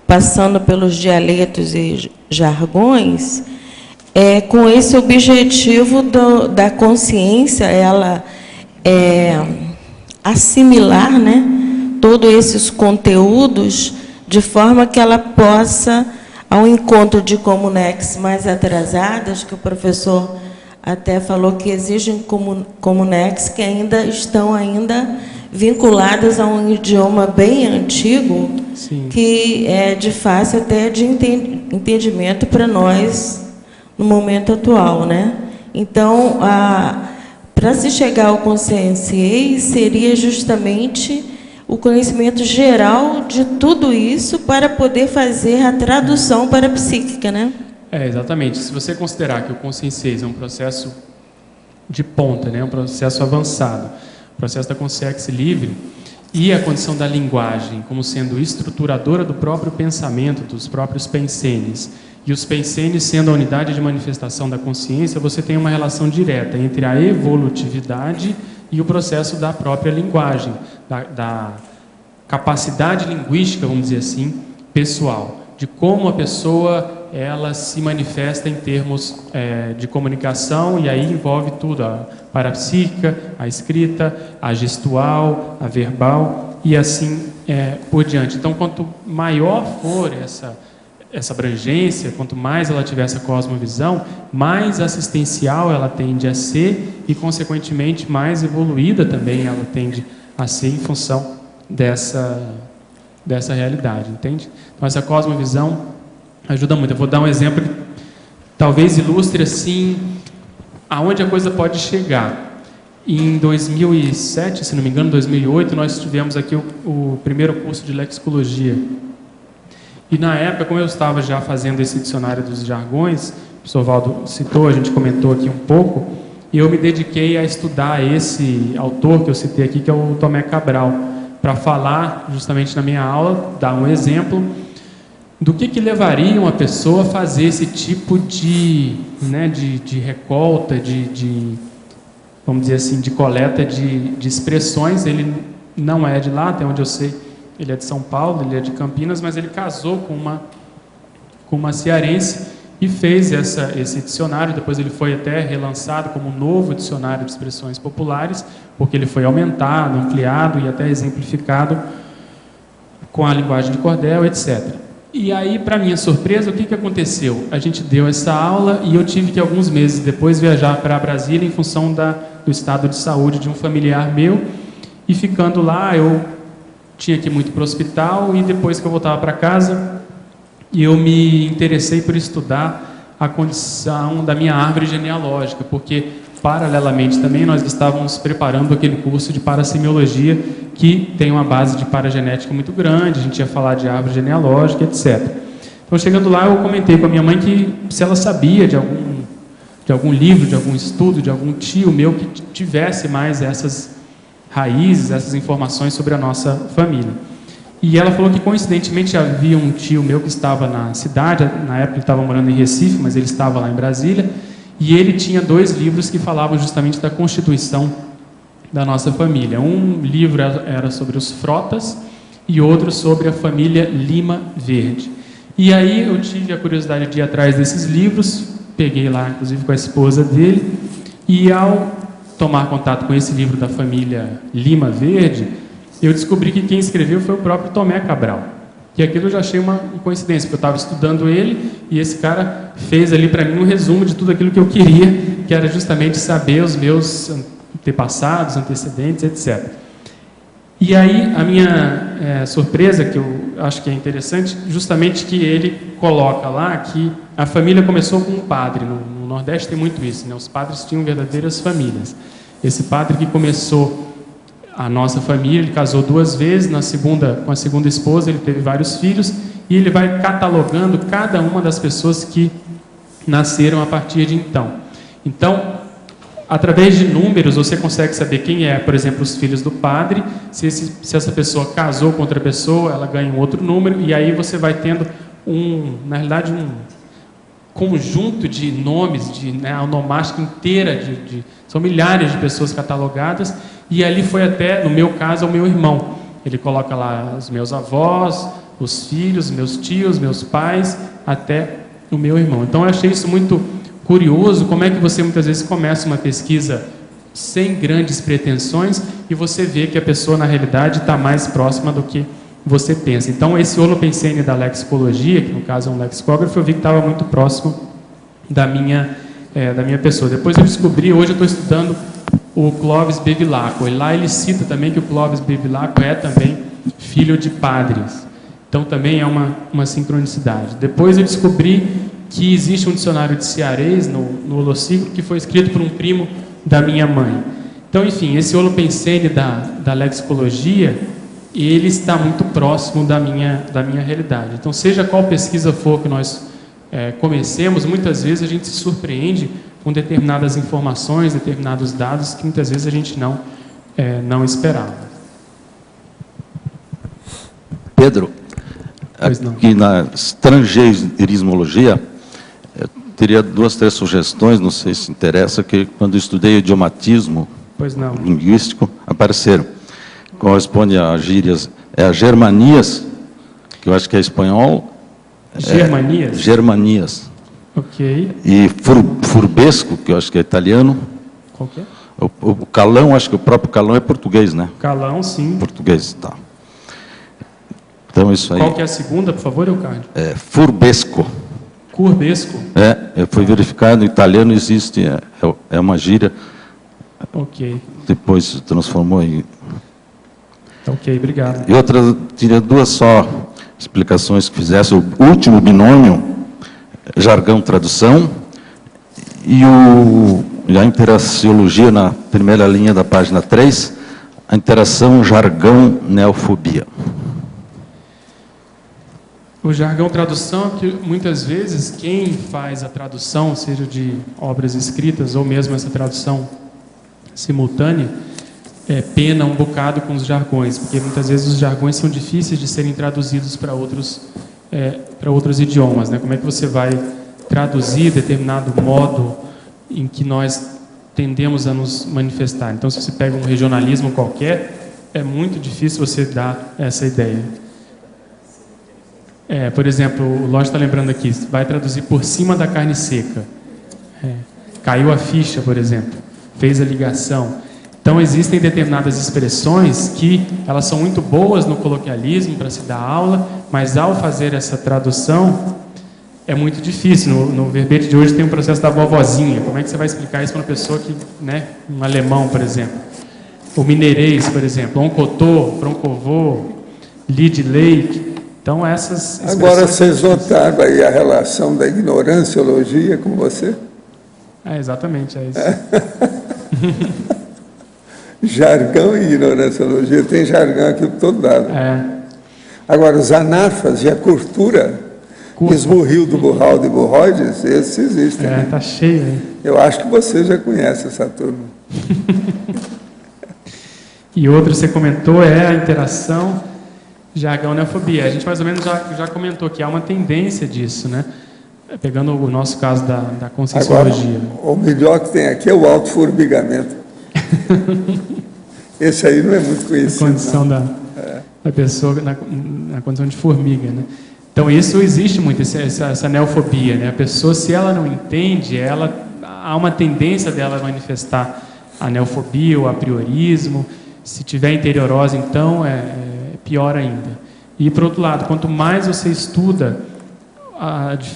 S11: passando pelos dialetos e jargões, com esse objetivo da consciência, ela assimilar, né, todos esses conteúdos de forma que ela possa, ao encontro de comunex mais atrasadas, que o professor até falou que existem comunex que ainda estão vinculadas a um idioma bem antigo, sim, que é de fácil até de entendimento para nós no momento atual, né? Então, para se chegar ao conscienciês, seria justamente o conhecimento geral de tudo isso para poder fazer a tradução para a psíquica, né?
S3: Exatamente. Se você considerar que o consciência é um processo de ponta, né, um processo avançado, o processo da consciência livre, e a condição da linguagem como sendo estruturadora do próprio pensamento, dos próprios pensenes, e os pensenes sendo a unidade de manifestação da consciência, você tem uma relação direta entre a evolutividade e o processo da própria linguagem, da capacidade linguística, vamos dizer assim, pessoal, de como a pessoa ela se manifesta em termos de comunicação, e aí envolve tudo, a parapsíquica, a escrita, a gestual, a verbal e assim por diante. Então, quanto maior for essa abrangência, quanto mais ela tiver essa cosmovisão, mais assistencial ela tende a ser e, consequentemente, mais evoluída também ela tende a ser em função dessa realidade, entende? Então, essa cosmovisão ajuda muito. Eu vou dar um exemplo que talvez ilustre assim aonde a coisa pode chegar. Em 2007, se não me engano, 2008, nós tivemos aqui o primeiro curso de lexicologia. E na época, como eu estava já fazendo esse dicionário dos jargões, o professor Valdo citou, a gente comentou aqui um pouco, e eu me dediquei a estudar esse autor que eu citei aqui, que é o Tomé Cabral, para falar justamente na minha aula, dar um exemplo do que levaria uma pessoa a fazer esse tipo de recolta, vamos dizer assim, de coleta de expressões. Ele não é de lá, até onde eu sei, ele é de São Paulo, ele é de Campinas, mas ele casou com uma cearense e fez esse dicionário. Depois ele foi até relançado como um novo dicionário de expressões populares, porque ele foi aumentado, ampliado e até exemplificado com a linguagem de cordel, etc. E aí, para minha surpresa, o que aconteceu? A gente deu essa aula e eu tive que, alguns meses depois, viajar para Brasília em função do estado de saúde de um familiar meu. E ficando lá, eu tinha que ir muito para o hospital, e depois que eu voltava para casa, eu me interessei por estudar a condição da minha árvore genealógica, porque, paralelamente também, nós estávamos preparando aquele curso de parasemiologia, que tem uma base de paragenética muito grande, a gente ia falar de árvore genealógica, etc. Então, chegando lá, eu comentei com a minha mãe que se ela sabia de algum livro, de algum estudo, de algum tio meu que tivesse mais essas raízes, essas informações sobre a nossa família. E ela falou que, coincidentemente, havia um tio meu que estava na cidade, na época ele estava morando em Recife, mas ele estava lá em Brasília, e ele tinha 2 livros que falavam justamente da constituição da nossa família. Um livro era sobre os Frotas e outro sobre a família Lima Verde. E aí eu tive a curiosidade de ir atrás desses livros, peguei lá, inclusive, com a esposa dele, e ao tomar contato com esse livro da família Lima Verde, eu descobri que quem escreveu foi o próprio Tomé Cabral. E aquilo eu já achei uma coincidência, porque eu estava estudando ele e esse cara fez ali para mim um resumo de tudo aquilo que eu queria, que era justamente saber os meus antepassados, antecedentes, etc. E aí a minha surpresa, que eu acho que é interessante, justamente que ele coloca lá que a família começou com um padre. No Nordeste tem muito isso, né? Os padres tinham verdadeiras famílias. Esse padre que começou a nossa família, ele casou 2 vezes, com a segunda esposa ele teve vários filhos, e ele vai catalogando cada uma das pessoas que nasceram a partir de então. Então, através de números, você consegue saber quem é, por exemplo, os filhos do padre. Se essa pessoa casou com outra pessoa, ela ganha um outro número, e aí você vai tendo na realidade, um conjunto de nomes, a onomástica inteira, são milhares de pessoas catalogadas, e ali foi até, no meu caso, o meu irmão. Ele coloca lá os meus avós, os filhos, meus tios, meus pais, até o meu irmão. Então eu achei isso muito curioso, como é que você muitas vezes começa uma pesquisa sem grandes pretensões e você vê que a pessoa na realidade está mais próxima do que você pensa. Então esse holopensene da lexicologia, que no caso é um lexicógrafo, eu vi que estava muito próximo da minha pessoa. Depois eu descobri, hoje eu estou estudando o Clóvis Bevilacqua, e lá ele cita também que o Clóvis Bevilacqua é também filho de padres. Então também é uma sincronicidade. Depois eu descobri que existe um dicionário de cearês no Holociclo que foi escrito por um primo da minha mãe. Então, enfim, esse holopensene da lexicologia, ele está muito próximo da minha realidade. Então, seja qual pesquisa for que nós comecemos, muitas vezes a gente se surpreende com determinadas informações, determinados dados que muitas vezes a gente não esperava.
S12: Pedro, aqui na estrangeirismologia, eu teria 2, 3 sugestões, não sei se interessa, que quando eu estudei idiomatismo linguístico, apareceram. Corresponde a gírias, a germanias, que eu acho que é espanhol.
S3: Germanias?
S12: Germanias.
S3: Ok.
S12: E furbesco, que eu acho que é italiano.
S3: Qual que é?
S12: O calão, acho que o próprio calão é português, né?
S3: Calão, sim.
S12: Português, tá. Então, isso aí.
S3: Qual que é a segunda, por favor, Eucádio?
S12: Furbesco.
S3: Curbesco?
S12: Foi verificado, no italiano existe, é uma gíria.
S3: Ok.
S12: Depois se transformou em...
S3: Ok, obrigado.
S12: E outra, tinha 2 só explicações que fizesse. O último binômio, jargão-tradução, e a interaciologia, na primeira linha da página 3, a interação jargão-neofobia.
S3: O jargão-tradução é que, muitas vezes, quem faz a tradução, seja de obras escritas ou mesmo essa tradução simultânea, pena um bocado com os jargões, porque muitas vezes os jargões são difíceis de serem traduzidos para outros idiomas, né? Como é que você vai traduzir determinado modo em que nós tendemos a nos manifestar? Então, se você pega um regionalismo qualquer, é muito difícil você dar essa ideia. Por exemplo, o Lodge está lembrando aqui, vai traduzir por cima da carne seca. Caiu a ficha, por exemplo, fez a ligação. Então, existem determinadas expressões que elas são muito boas no coloquialismo para se dar aula, mas ao fazer essa tradução é muito difícil. No verbete de hoje tem um processo da vovozinha. Como é que você vai explicar isso para uma pessoa que, um alemão, por exemplo? O mineirês, por exemplo, oncotô, broncovô, lead lake. Então, essas expressões...
S2: Agora, vocês notaram aí a relação da ignoranciologia com você?
S3: Exatamente, é isso.
S2: Jargão e ignoranciologia, tem jargão aqui por todo lado. Agora, os anarfas e a cultura, esmurril do Burral e Burroides, esses existem.
S3: Tá cheio, hein?
S2: Eu acho que você já conhece essa turma.
S3: E outro, você comentou, a interação jargão-neofobia. A gente mais ou menos já comentou que há uma tendência disso, né? Pegando o nosso caso da conscienciologia.
S2: Agora, o melhor que tem aqui é o autoformigamento. Esse aí não é muito conhecido.
S3: A condição da pessoa na condição de formiga, né? Então, isso existe muito, essa neofobia, né? A pessoa, se ela não entende, há uma tendência dela a manifestar a neofobia, o apriorismo. Se tiver interiorose, então, é pior ainda. E, por outro lado, quanto mais você estuda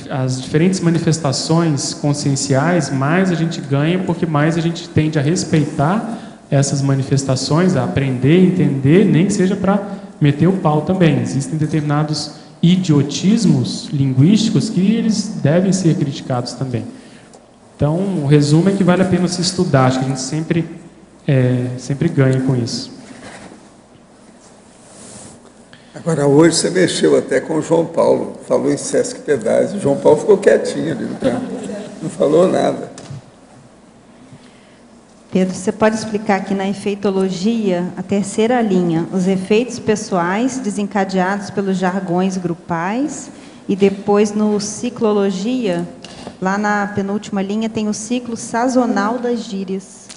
S3: as diferentes manifestações conscienciais, mais a gente ganha, porque mais a gente tende a respeitar essas manifestações, a aprender, entender, nem que seja para meter o pau também. Existem determinados idiotismos linguísticos que eles devem ser criticados também. Então, o resumo é que vale a pena se estudar. Acho que a gente sempre ganha com isso.
S2: Agora, hoje você mexeu até com o João Paulo, falou em Sesc Pedágio. O João Paulo ficou quietinho ali no canto, não falou nada.
S13: Pedro, você pode explicar aqui na efeitologia, a terceira linha, os efeitos pessoais desencadeados pelos jargões grupais, e depois no ciclologia, lá na penúltima linha, tem o ciclo sazonal das gírias.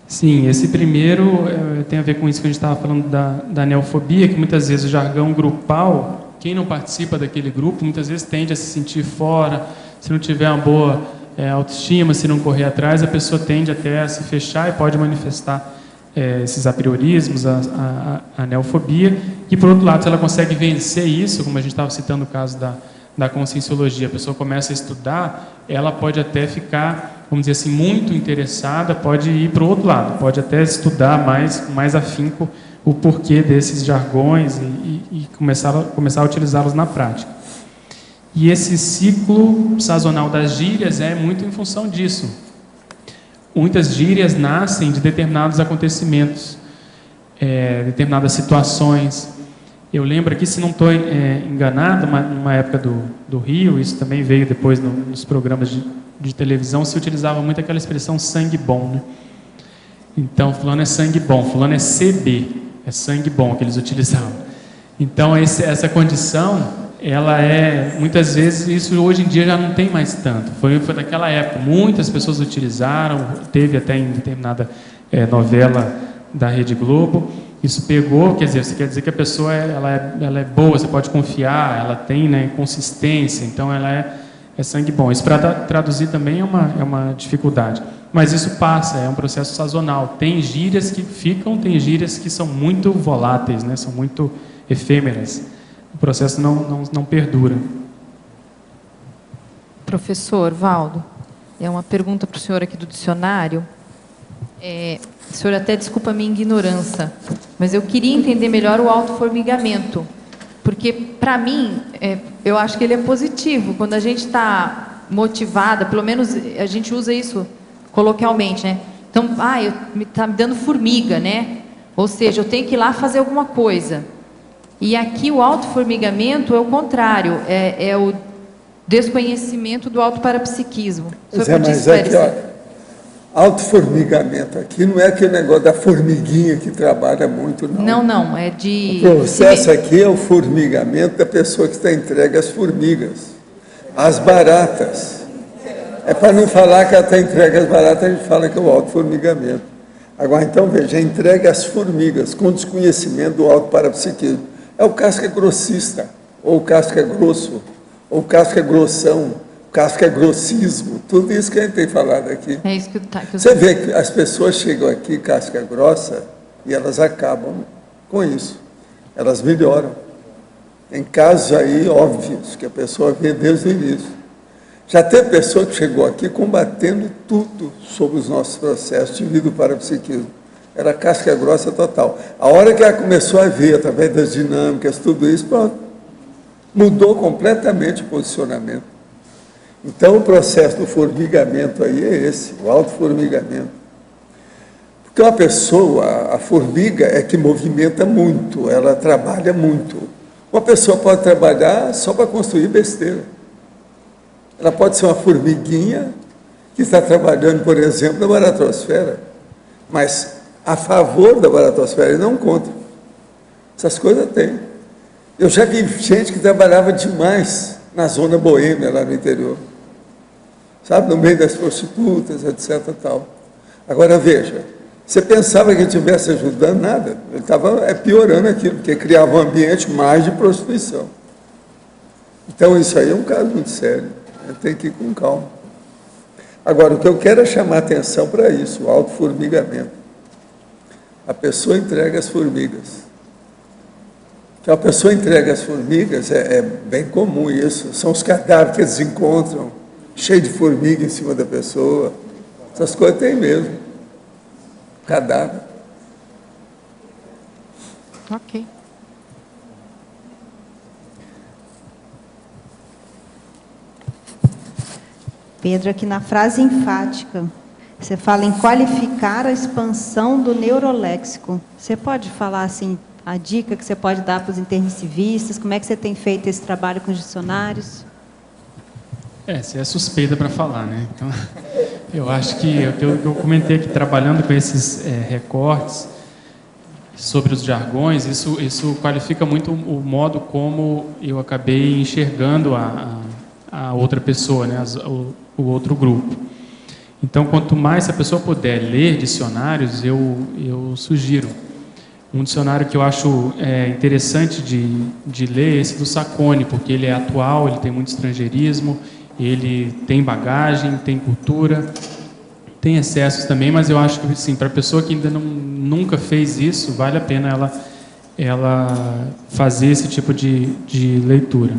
S3: Sim, esse primeiro tem a ver com isso que a gente estava falando da neofobia, que muitas vezes o jargão grupal, quem não participa daquele grupo, muitas vezes tende a se sentir fora, se não tiver uma boa autoestima, se não correr atrás, a pessoa tende até a se fechar e pode manifestar esses apriorismos, a neofobia. E, por outro lado, se ela consegue vencer isso, como a gente estava citando o caso da conscienciologia, a pessoa começa a estudar, ela pode até ficar, vamos dizer assim, muito interessada, pode ir para o outro lado, pode até estudar mais afinco o porquê desses jargões e começar a utilizá-los na prática. E esse ciclo sazonal das gírias é muito em função disso. Muitas gírias nascem de determinados acontecimentos, determinadas situações. Eu lembro aqui, se não estou enganado, numa época do Rio, isso também veio depois nos programas de televisão, se utilizava muito aquela expressão sangue bom, né? Então, fulano é sangue bom, fulano é CB, é sangue bom que eles utilizavam. Então, essa condição, ela muitas vezes, isso hoje em dia já não tem mais tanto. Foi naquela época, muitas pessoas utilizaram, teve até em determinada novela da Rede Globo, isso pegou, quer dizer que a pessoa ela é boa, você pode confiar, ela tem, né, consistência, então ela é sangue bom. Isso para traduzir também é uma dificuldade. Mas isso passa, é um processo sazonal. Tem gírias que ficam, tem gírias que são muito voláteis, né? São muito efêmeras. O processo não perdura.
S1: Professor Valdo, é uma pergunta para o senhor aqui do dicionário. O senhor até desculpa a minha ignorância, mas eu queria entender melhor o autoformigamento. Porque, para mim, eu acho que ele é positivo. Quando a gente está motivada, pelo menos a gente usa isso coloquialmente, né? Então, está me dando formiga, né? Ou seja, eu tenho que ir lá fazer alguma coisa. E aqui o autoformigamento é o contrário, é o desconhecimento do autoparapsiquismo.
S2: Mas aqui, autoformigamento aqui não é aquele negócio da formiguinha que trabalha muito, não.
S1: Não, é de...
S2: O processo aqui é o formigamento da pessoa que está entregue às formigas, às baratas. É para não falar que ela está entregue às baratas, a gente fala que é o autoformigamento. Agora, então, veja, entregue às formigas, com desconhecimento do autoparapsiquismo. É o casca grossista, ou o casca grosso, ou o casca grossão, o casca grossismo, tudo isso que a gente tem falado aqui.
S1: É isso que
S2: Você vê que as pessoas chegam aqui, casca grossa, e elas acabam com isso. Elas melhoram. Tem casos aí óbvios que a pessoa vê desde o início. Já teve pessoa que chegou aqui combatendo tudo sobre os nossos processos de vida para o psiquismo. Era casca grossa total. A hora que ela começou a ver, através das dinâmicas, tudo isso, pronto, mudou completamente o posicionamento. Então, o processo do formigamento aí é esse, o autoformigamento. Porque uma pessoa, a formiga é que movimenta muito, ela trabalha muito. Uma pessoa pode trabalhar só para construir besteira. Ela pode ser uma formiguinha que está trabalhando, por exemplo, na baratosfera, mas a favor da baratosfera e não contra. Essas coisas tem. Eu já vi gente que trabalhava demais na zona boêmia, lá no interior. Sabe, no meio das prostitutas, etc. Tal. Agora, veja, você pensava que ele estivesse ajudando? Nada. Ele estava piorando aquilo, porque criava um ambiente mais de prostituição. Então, isso aí é um caso muito sério. Tem que ir com calma. Agora, o que eu quero é chamar a atenção para isso, o autoformigamento. A pessoa entrega as formigas. Que a pessoa entrega as formigas é bem comum isso. São os cadáveres que eles encontram, cheio de formiga em cima da pessoa. Essas coisas tem mesmo. Cadáver.
S1: Ok.
S13: Pedro, aqui na frase enfática, você fala em qualificar a expansão do neuroléxico. Você pode falar assim, a dica que você pode dar para os intermissivistas, como é que você tem feito esse trabalho com os dicionários?
S3: Você é suspeita para falar, né? Então, eu acho que eu comentei aqui, trabalhando com esses recortes sobre os jargões, isso qualifica muito o modo como eu acabei enxergando a outra pessoa, né? O outro grupo. Então, quanto mais a pessoa puder ler dicionários, eu sugiro. Um dicionário que eu acho interessante de ler é esse do Sacconi, porque ele é atual, ele tem muito estrangeirismo, ele tem bagagem, tem cultura, tem excessos também, mas eu acho que, assim, para a pessoa que ainda nunca fez isso, vale a pena ela fazer esse tipo de leitura.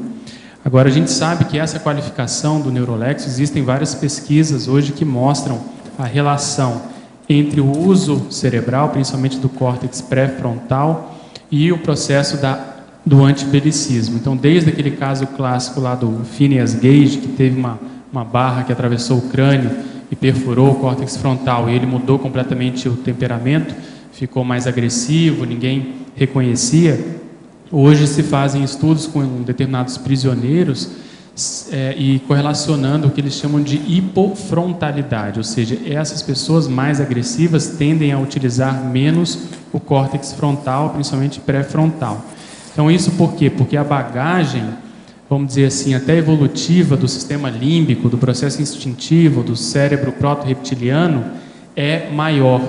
S3: Agora, a gente sabe que essa qualificação do neuroléxico, existem várias pesquisas hoje que mostram a relação entre o uso cerebral, principalmente do córtex pré-frontal, e o processo do antibelicismo. Então, desde aquele caso clássico lá do Phineas Gage, que teve uma barra que atravessou o crânio e perfurou o córtex frontal, e ele mudou completamente o temperamento, ficou mais agressivo, ninguém reconhecia. Hoje se fazem estudos com determinados prisioneiros e correlacionando o que eles chamam de hipofrontalidade, ou seja, essas pessoas mais agressivas tendem a utilizar menos o córtex frontal, principalmente pré-frontal. Então isso por quê? Porque a bagagem, vamos dizer assim, até evolutiva do sistema límbico, do processo instintivo, do cérebro proto-reptiliano é maior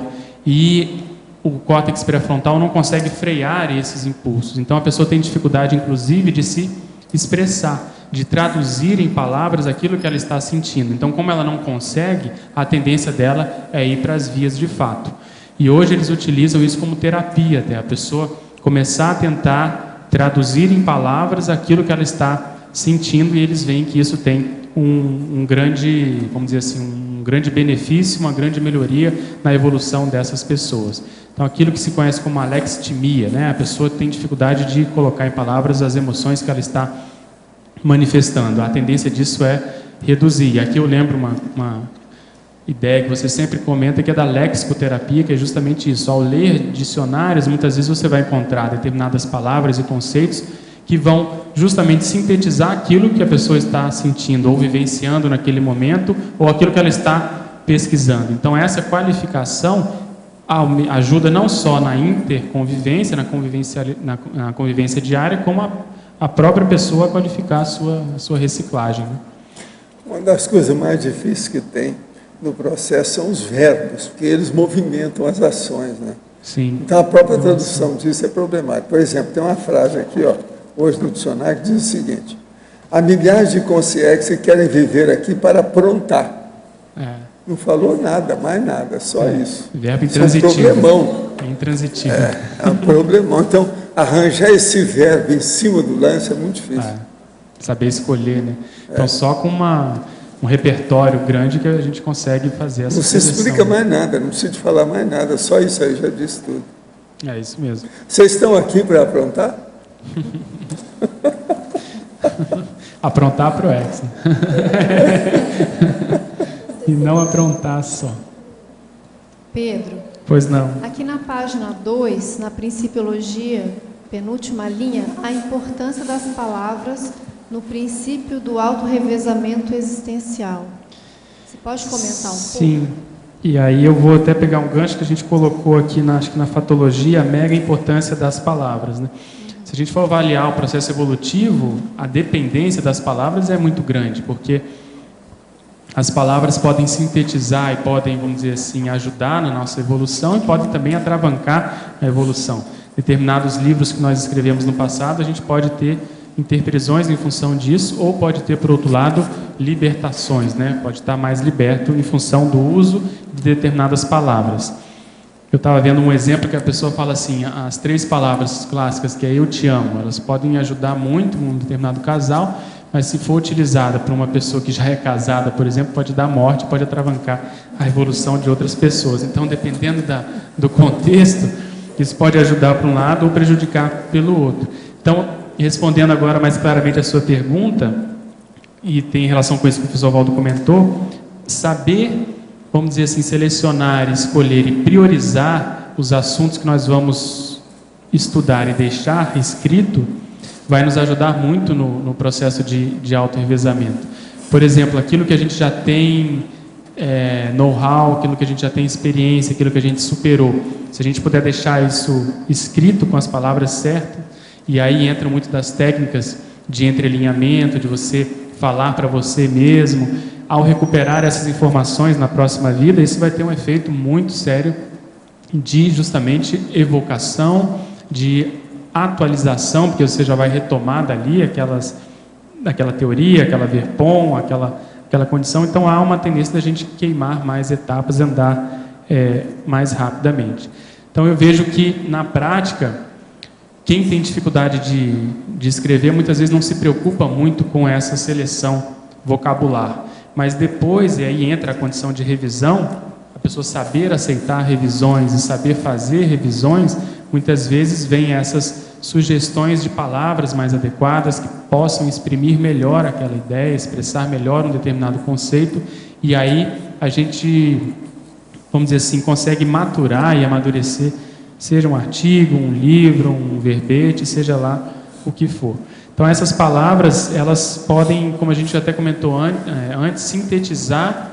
S3: e o córtex pré-frontal não consegue frear esses impulsos. Então a pessoa tem dificuldade, inclusive, de se expressar, de traduzir em palavras aquilo que ela está sentindo. Então, como ela não consegue, a tendência dela é ir para as vias de fato. E hoje eles utilizam isso como terapia, até a pessoa começar a tentar traduzir em palavras aquilo que ela está sentindo, e eles veem que isso tem um grande, vamos dizer assim, um grande benefício, uma grande melhoria na evolução dessas pessoas. Então, aquilo que se conhece como alexithymia, né? A pessoa tem dificuldade de colocar em palavras as emoções que ela está manifestando. A tendência disso é reduzir. E aqui eu lembro uma ideia que você sempre comenta, que é da lexicoterapia, que é justamente isso. Ao ler dicionários, muitas vezes você vai encontrar determinadas palavras e conceitos que vão justamente sintetizar aquilo que a pessoa está sentindo ou vivenciando naquele momento, ou aquilo que ela está pesquisando. Então, essa qualificação ajuda não só na interconvivência, na convivência diária, como a própria pessoa a qualificar a sua reciclagem, né?
S2: Uma das coisas mais difíceis que tem no processo são os verbos, porque eles movimentam as ações, né?
S3: Sim.
S2: Então a própria tradução disso é problemática. Por exemplo, tem uma frase aqui, hoje no dicionário, que diz o seguinte: há milhares de consciências que querem viver aqui para aprontar. Não falou nada, mais nada, só isso.
S3: Verbo intransitivo.
S2: Isso é um problemão.
S3: Intransitivo.
S2: É um problemão. Então, arranjar esse verbo em cima do lance é muito difícil.
S3: Saber escolher, né? Então, só com um repertório grande que a gente consegue fazer essa seleção.
S2: Não se explica mais nada, não precisa de falar mais nada, só isso aí já disse tudo.
S3: É isso mesmo.
S2: Vocês estão aqui para aprontar?
S3: Aprontar para o ex. E não aprontar só.
S14: Pedro.
S3: Pois não.
S14: Aqui na página 2, na Principiologia, penúltima linha, a importância das palavras no princípio do autorrevezamento existencial. Você pode comentar um pouco?
S3: Sim. E aí eu vou até pegar um gancho que a gente colocou aqui, acho que na fatologia, a mega importância das palavras, né? Se a gente for avaliar o processo evolutivo, a dependência das palavras é muito grande, porque as palavras podem sintetizar e podem, vamos dizer assim, ajudar na nossa evolução e podem também atravancar a evolução. Determinados livros que nós escrevemos no passado, a gente pode ter interprisões em função disso, ou pode ter, por outro lado, libertações, né? Pode estar mais liberto em função do uso de determinadas palavras. Eu estava vendo um exemplo que a pessoa fala assim, as 3 palavras clássicas, que é eu te amo, elas podem ajudar muito um determinado casal, mas se for utilizada por uma pessoa que já é casada, por exemplo, pode dar morte, pode atravancar a evolução de outras pessoas. Então, dependendo do contexto, isso pode ajudar para um lado ou prejudicar pelo outro. Então, respondendo agora mais claramente a sua pergunta, e tem relação com isso que o professor Valdo comentou, saber, vamos dizer assim, selecionar, escolher e priorizar os assuntos que nós vamos estudar e deixar escrito, vai nos ajudar muito no processo de auto-revezamento. Por exemplo, aquilo que a gente já tem know-how, aquilo que a gente já tem experiência, aquilo que a gente superou, se a gente puder deixar isso escrito com as palavras certas, e aí entra muito das técnicas de entrelinhamento, de você falar para você mesmo, ao recuperar essas informações na próxima vida, isso vai ter um efeito muito sério de justamente evocação, de atualização, porque você já vai retomar dali aquela teoria, aquela verpom, aquela condição. Então há uma tendência da gente queimar mais etapas, andar mais rapidamente. Então eu vejo que na prática, quem tem dificuldade de escrever muitas vezes não se preocupa muito com essa seleção vocabular, mas depois, e aí entra a condição de revisão, a pessoa saber aceitar revisões e saber fazer revisões, muitas vezes vem essas sugestões de palavras mais adequadas que possam exprimir melhor aquela ideia, expressar melhor um determinado conceito, e aí a gente, vamos dizer assim, consegue maturar e amadurecer seja um artigo, um livro, um verbete, seja lá o que for. Então, essas palavras, elas podem, como a gente até comentou antes, sintetizar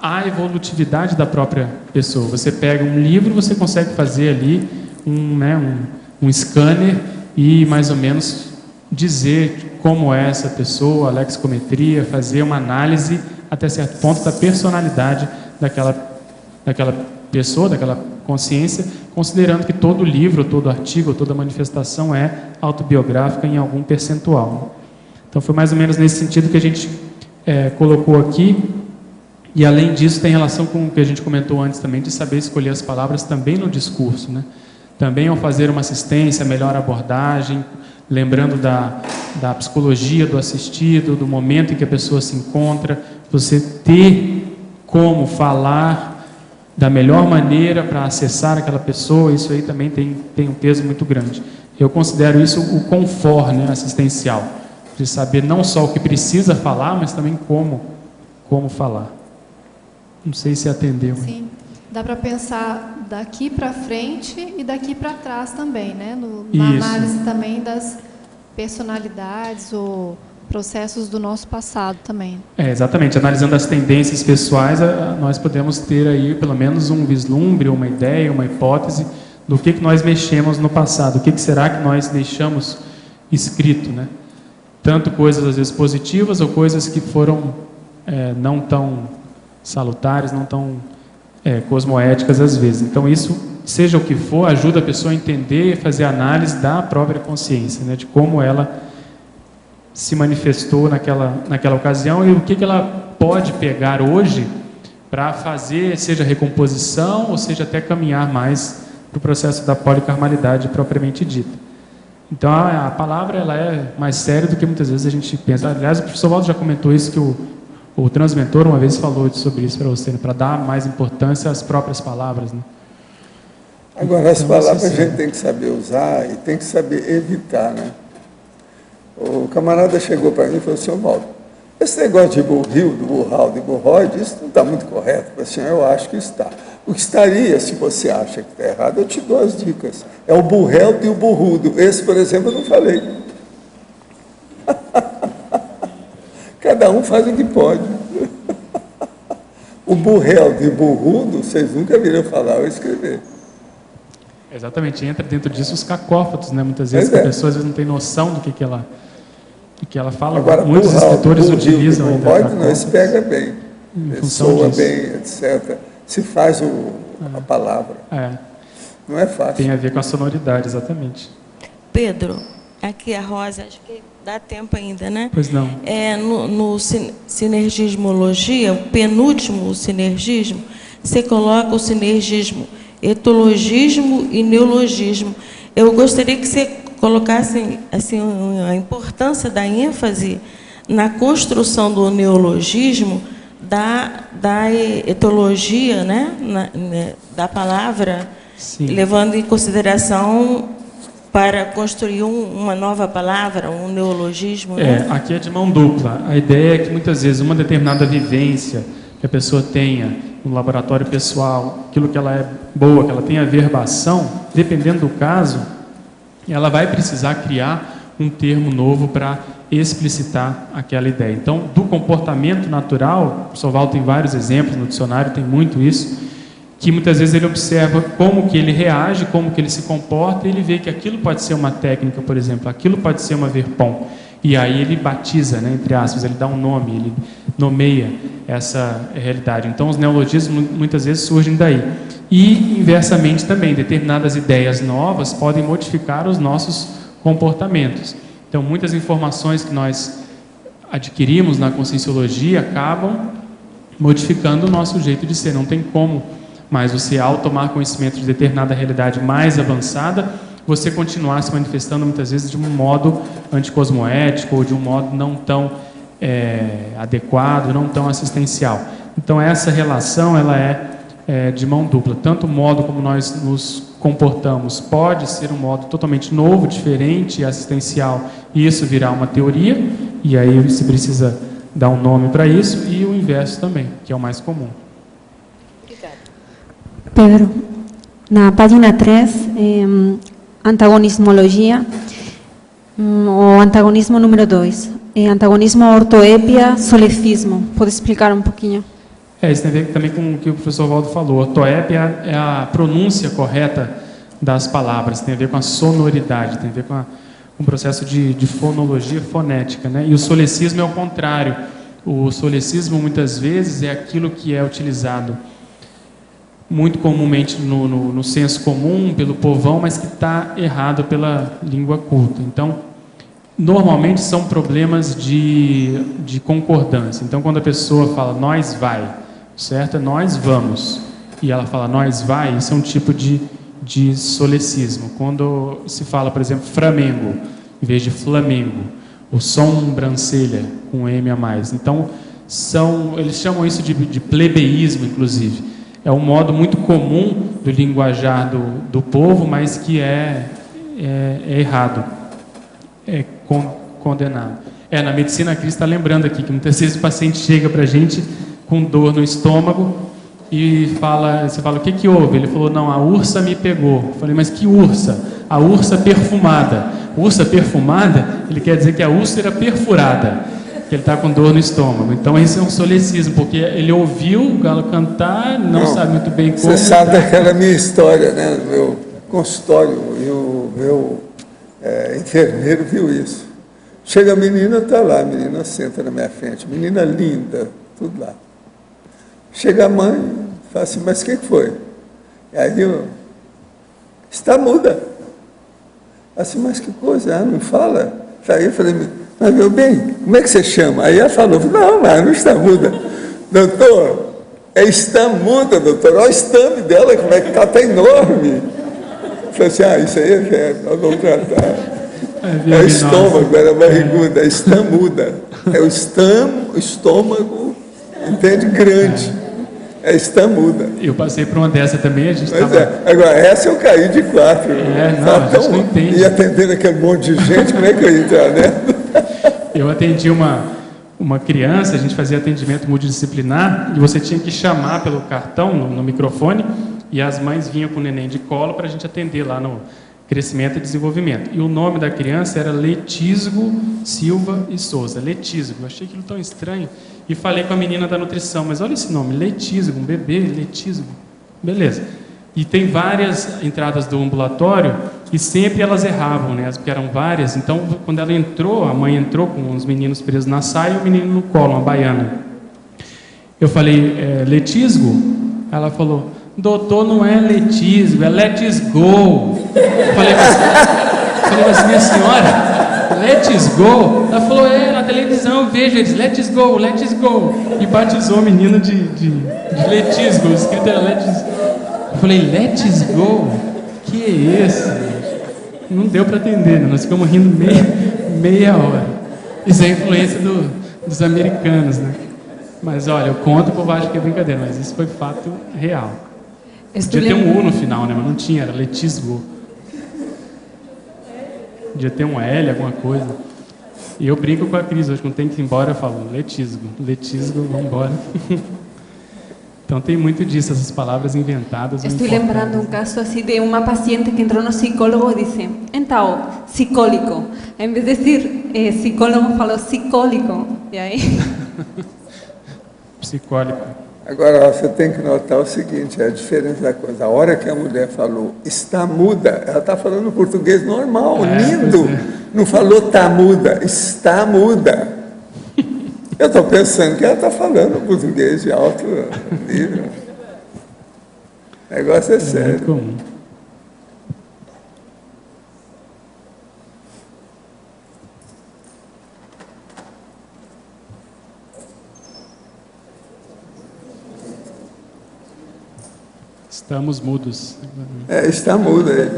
S3: a evolutividade da própria pessoa. Você pega um livro, você consegue fazer ali um scanner e mais ou menos dizer como é essa pessoa, a lexicometria, fazer uma análise até certo ponto da personalidade daquela pessoa, daquela consciência, considerando que todo livro, todo artigo, toda manifestação é autobiográfica em algum percentual. Então, foi mais ou menos nesse sentido que a gente colocou aqui. E, além disso, tem relação com o que a gente comentou antes também, de saber escolher as palavras também no discurso, né? Também ao fazer uma assistência, melhor abordagem, lembrando da psicologia do assistido, do momento em que a pessoa se encontra, você ter como falar da melhor maneira para acessar aquela pessoa, isso aí também tem um peso muito grande. Eu considero isso o confort, né, assistencial, de saber não só o que precisa falar, mas também como falar. Não sei se atendeu.
S14: Sim, dá para pensar daqui para frente e daqui para trás também, né? Na análise também das personalidades ou processos do nosso passado também.
S3: Exatamente. Analisando as tendências pessoais, nós podemos ter aí pelo menos um vislumbre, uma ideia, uma hipótese do que nós mexemos no passado, o que será que nós deixamos escrito, né? Tanto coisas às vezes positivas ou coisas que foram não tão salutares, não tão cosmoéticas às vezes. Então isso, seja o que for, ajuda a pessoa a entender e fazer análise da própria consciência, né, de como ela se manifestou naquela ocasião e o que ela pode pegar hoje para fazer, seja recomposição ou seja até caminhar mais para o processo da policarmalidade propriamente dita. Então a palavra ela é mais séria do que muitas vezes a gente pensa. Aliás, o professor Waldo já comentou isso, que o transmentor uma vez falou sobre isso para você, né, para dar mais importância às próprias palavras, né?
S2: Agora, as palavras a gente tem que saber usar e tem que saber evitar, né? O camarada chegou para mim e falou assim: Waldo, esse negócio de burril, do burral, de burroide, isso não está muito correto. Eu falei assim: eu acho que está. O que estaria, se você acha que está errado, eu te dou as dicas. É o burreldo e o burrudo. Esse, por exemplo, eu não falei. Cada um faz o que pode. O burreldo e o burrudo, vocês nunca viram falar ou escrever.
S3: Exatamente, entra dentro disso os cacófatos, né? Muitas vezes a pessoa às vezes não tem noção do que ela fala.
S2: Agora,
S3: muitos escritores utilizam
S2: ainda. Não, se pega bem, soa bem, etc. Se faz a palavra. Não é fácil.
S3: Tem a ver com a sonoridade, exatamente.
S11: Pedro, aqui a Rosa, acho que dá tempo ainda, né?
S3: Pois não.
S11: No sinergismologia, o penúltimo sinergismo, você coloca o sinergismo etologismo e neologismo. Eu gostaria que você colocasse assim, a importância da ênfase na construção do neologismo, da etologia, né? Da palavra,
S3: sim,
S11: levando em consideração para construir uma nova palavra, um neologismo. Né?
S3: Aqui é de mão dupla. A ideia é que muitas vezes uma determinada vivência que a pessoa tenha no laboratório pessoal, aquilo que ela é boa, que ela tem a verbação, dependendo do caso, ela vai precisar criar um termo novo para explicitar aquela ideia. Então, do comportamento natural, o professor Waldo tem vários exemplos no dicionário, tem muito isso, que muitas vezes ele observa como que ele reage, como que ele se comporta, e ele vê que aquilo pode ser uma técnica, por exemplo, aquilo pode ser uma verpom. E aí ele batiza, né, entre aspas, ele dá um nome, ele nomeia essa realidade. Então, os neologismos muitas vezes surgem daí. E, inversamente também, determinadas ideias novas podem modificar os nossos comportamentos. Então, muitas informações que nós adquirimos na conscienciologia acabam modificando o nosso jeito de ser. Não tem como mais você, ao tomar conhecimento de determinada realidade mais avançada, você continuar se manifestando muitas vezes de um modo anticosmoético ou de um modo não tão adequado, não tão assistencial. Então essa relação ela é de mão dupla. Tanto o modo como nós nos comportamos pode ser um modo totalmente novo, diferente, assistencial, e isso virar uma teoria, e aí se precisa dar um nome para isso, e o inverso também, que é o mais comum.
S15: Pedro, Na página 3, antagonismologia, o antagonismo número 2. Antagonismo, ortoépia, solecismo. Pode explicar um pouquinho?
S3: Isso tem a ver também com o que o professor Waldo falou. Ortoépia é a pronúncia correta das palavras, tem a ver com a sonoridade, tem a ver com um processo de fonologia fonética, né? E o solecismo é o contrário. O solecismo, muitas vezes, é aquilo que é utilizado muito comumente no senso comum, pelo povão, mas que está errado pela língua culta. Então, normalmente são problemas de concordância. Então, quando a pessoa fala nós vai, certo? É nós vamos. E ela fala nós vai, isso é um tipo de solecismo. Quando se fala, por exemplo, Flamengo, em vez de Flamengo, o sobrancelha com M a mais. Então, eles chamam isso de plebeísmo, inclusive. É um modo muito comum do linguajar do povo, mas que é errado, é condenado. Na medicina, a Cris está lembrando aqui que muitas vezes o paciente chega para a gente com dor no estômago e você fala, o que houve? Ele falou, não, a ursa me pegou. Eu falei, mas que ursa? A ursa perfumada. Ursa perfumada, ele quer dizer que a úlcera perfurada, que ele está com dor no estômago. Então, esse é um solecismo, porque ele ouviu o galo cantar, não sabe muito bem como.
S2: Você sabe daquela minha história, né? No meu consultório, e o meu enfermeiro viu isso. Chega a menina, está lá, a menina senta na minha frente, menina linda, tudo lá. Chega a mãe, fala assim, mas o que foi? E aí está muda. Assim, mas que coisa, ela não fala? Aí eu falei, mas meu bem, como é que você chama? Aí ela falou, não, mas não está muda. Doutor, está muda, doutor, olha o estampe dela, como é que está enorme. Eu falei assim, isso aí é velho, nós vamos tratar. É o estômago, era barriguda, está muda. É o estômago, entende, grande. Está muda.
S3: Eu passei por uma dessa também, a gente
S2: estava... Agora, essa eu caí de 4.
S3: A gente não entende.
S2: E atendendo aquele monte de gente, como é que eu ia entrar nela?
S3: Eu atendi uma criança, a gente fazia atendimento multidisciplinar, e você tinha que chamar pelo cartão, no microfone, e as mães vinham com o neném de colo para a gente atender lá no crescimento e desenvolvimento. E o nome da criança era Letisgo Silva e Souza. Letisgo. Eu achei aquilo tão estranho. E falei com a menina da nutrição, mas olha esse nome, Letisgo, um bebê, Letisgo. Beleza. E tem várias entradas do ambulatório e sempre elas erravam, né? Porque eram várias. Então, quando ela entrou, a mãe entrou com os meninos presos na saia e o menino no colo, uma baiana. Eu falei, Letisgo? Ela falou, doutor, não é Letisgo, é Let's Go. Eu falei, mas minha senhora... Let's go. Ela falou, na televisão eu vejo eles, let's go, let's go. E batizou o menino de Let's Go, escrito era Let's. Eu falei, let's go? Que é esse? Não deu para atender, né? Nós ficamos rindo meia hora. Isso é influência dos americanos, né? Mas olha, eu conto, o povo acha que é brincadeira, mas isso foi fato real. Podia ter um U no final, né? Mas não tinha, era Let's Go. Podia ter um L, alguma coisa. E eu brinco com a Cris, hoje quando tem que ir embora eu falo, Letisgo, vamos embora. Então tem muito disso, essas palavras inventadas.
S9: Estou lembrando um caso assim de uma paciente que entrou no psicólogo e disse, então, psicólico. Em vez de dizer psicólogo, falou psicólico. E aí?
S3: Psicólico.
S2: Agora, você tem que notar o seguinte, a diferença da coisa. A hora que a mulher falou, está muda, ela está falando português normal, lindo. Não falou tá muda, está muda. Eu estou pensando que ela está falando português de alto nível. O negócio é sério.
S3: Muito comum. Estamos mudos.
S2: Está mudo aí.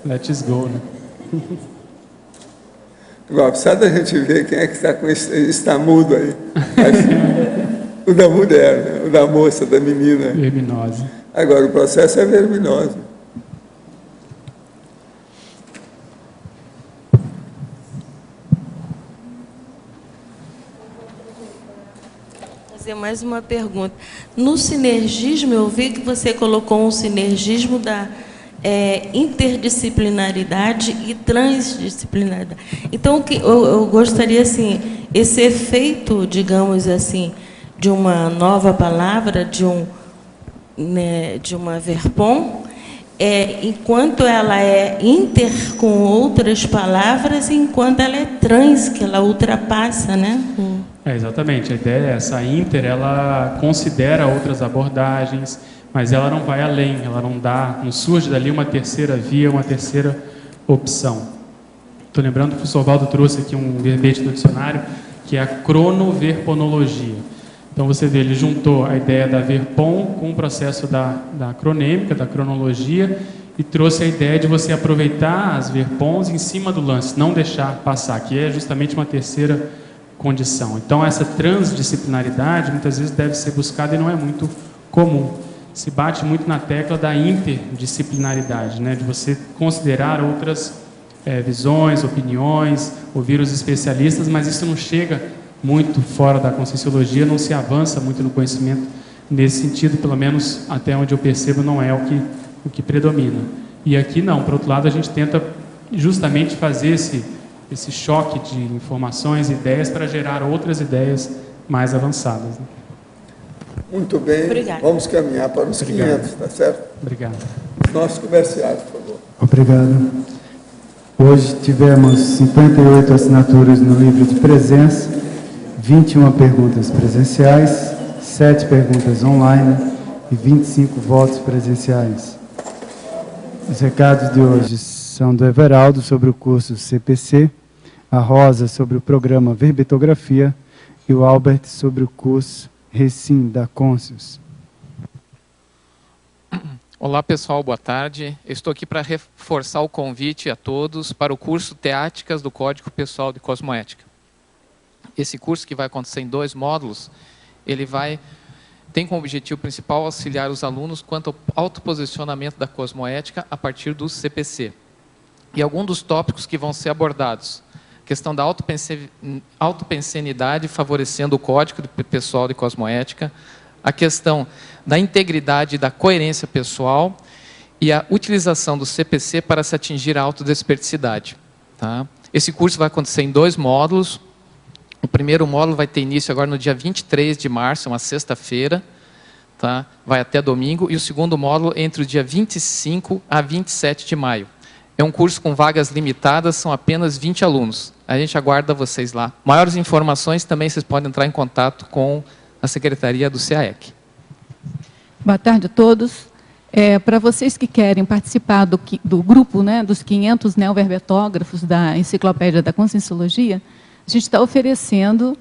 S3: Let's go, né?
S2: Agora, precisa da gente ver quem é que está com está mudo aí. O da mulher, né? O da moça, da menina.
S3: Verminose.
S2: Agora, o processo é verminose.
S11: Fazer mais uma pergunta. No sinergismo, eu vi que você colocou um sinergismo da interdisciplinaridade e transdisciplinaridade. Então, eu gostaria, assim, esse efeito, digamos assim, de uma nova palavra, de uma verpom, enquanto ela é inter com outras palavras, enquanto ela é trans, que ela ultrapassa, né?
S3: Exatamente, a ideia é essa. A inter, ela considera outras abordagens, mas ela não vai além, ela não surge dali uma terceira via, uma terceira opção. Estou lembrando que o professor Valdo trouxe aqui um verbete do dicionário, que é a cronoverponologia. Então, você vê, ele juntou a ideia da verpom com o processo da cronêmica, da cronologia, e trouxe a ideia de você aproveitar as verpons em cima do lance, não deixar passar, que é justamente uma terceira condição. Então, essa transdisciplinaridade, muitas vezes, deve ser buscada e não é muito comum. Se bate muito na tecla da interdisciplinaridade, né, de você considerar outras visões, opiniões, ouvir os especialistas, mas isso não chega muito fora da conscienciologia, não se avança muito no conhecimento nesse sentido, pelo menos até onde eu percebo, não é o que predomina. E aqui não, por outro lado, a gente tenta justamente fazer esse choque de informações, ideias, para gerar outras ideias mais avançadas, né?
S2: Muito bem.
S11: Obrigada.
S2: Vamos caminhar para os 500, tá certo?
S3: Obrigado.
S2: Nossos comerciais, por favor.
S16: Obrigado. Hoje tivemos 58 assinaturas no livro de presença, 21 perguntas presenciais, 7 perguntas online e 25 votos presenciais. Os recados de hoje são do Everaldo sobre o curso CPC, a Rosa sobre o programa Verbetografia e o Albert sobre o curso Recim da Conscius.
S17: Olá pessoal, boa tarde. Eu estou aqui para reforçar o convite a todos para o curso Teáticas do Código Pessoal de Cosmoética. Esse curso, que vai acontecer em 2 módulos, ele tem como objetivo principal auxiliar os alunos quanto ao autoposicionamento da cosmoética a partir do CPC. E alguns dos tópicos que vão ser abordados: questão da autopensenidade favorecendo o código pessoal de cosmoética, a questão da integridade e da coerência pessoal e a utilização do CPC para se atingir a autodesperticidade. Tá? Esse curso vai acontecer em 2 módulos. O primeiro módulo vai ter início agora no dia 23 de março, uma sexta-feira, tá? Vai até domingo, e o segundo módulo entre o dia 25 a 27 de maio. É um curso com vagas limitadas, são apenas 20 alunos. A gente aguarda vocês lá. Maiores informações também vocês podem entrar em contato com a Secretaria do CAEC.
S18: Boa tarde a todos. Para vocês que querem participar do grupo, né, dos 500 neoverbetógrafos da Enciclopédia da Conscienciologia, a gente está oferecendo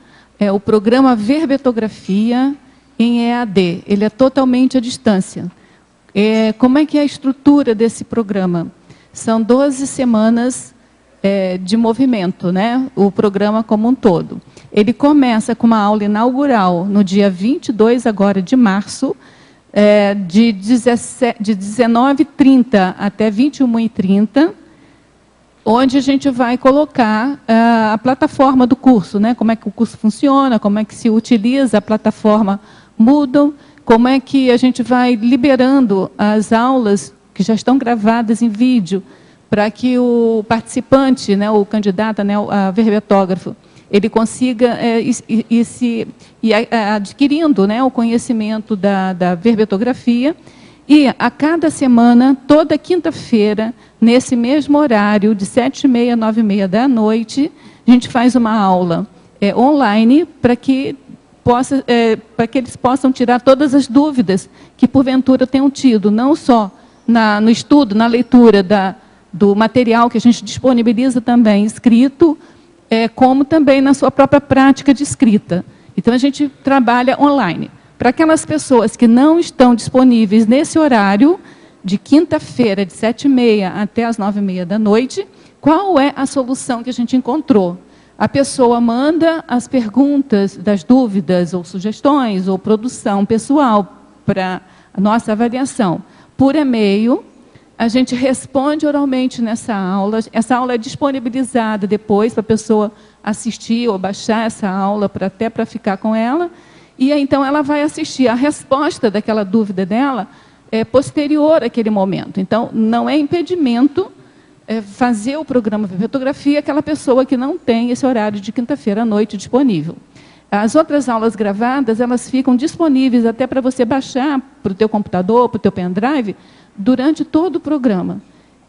S18: o programa Verbetografia em EAD. Ele é totalmente à distância. Como é que é a estrutura desse programa? São 12 semanas de movimento, né? O programa como um todo. Ele começa com uma aula inaugural no dia 22 agora de março, de 19h30 até 21h30, onde a gente vai colocar a plataforma do curso, né? Como é que o curso funciona, como é que se utiliza a plataforma Moodle, como é que a gente vai liberando as aulas que já estão gravadas em vídeo, para que o participante, né, o candidato, né, a verbetógrafo, ele consiga ir adquirindo, né, o conhecimento da verbetografia. E a cada semana, toda quinta-feira, nesse mesmo horário, de 7h30 a 9h30 da noite, a gente faz uma aula online para que eles possam tirar todas as dúvidas que, porventura, tenham tido, não só no estudo, na leitura do material que a gente disponibiliza também escrito, como também na sua própria prática de escrita. Então, a gente trabalha online. Para aquelas pessoas que não estão disponíveis nesse horário, de quinta-feira, de 7h30 até as 9h30 da noite, qual é a solução que a gente encontrou? A pessoa manda as perguntas das dúvidas, ou sugestões, ou produção pessoal para a nossa avaliação por e-mail. A gente responde oralmente nessa aula. Essa aula é disponibilizada depois para a pessoa assistir ou baixar essa aula até para ficar com ela. e aí, então ela vai assistir a resposta daquela dúvida dela posterior àquele momento. Então, não é impedimento fazer o programa Vivetografia aquela pessoa que não tem esse horário de quinta-feira à noite disponível. As outras aulas gravadas, elas ficam disponíveis até para você baixar para o teu computador, para o teu pendrive, durante todo o programa.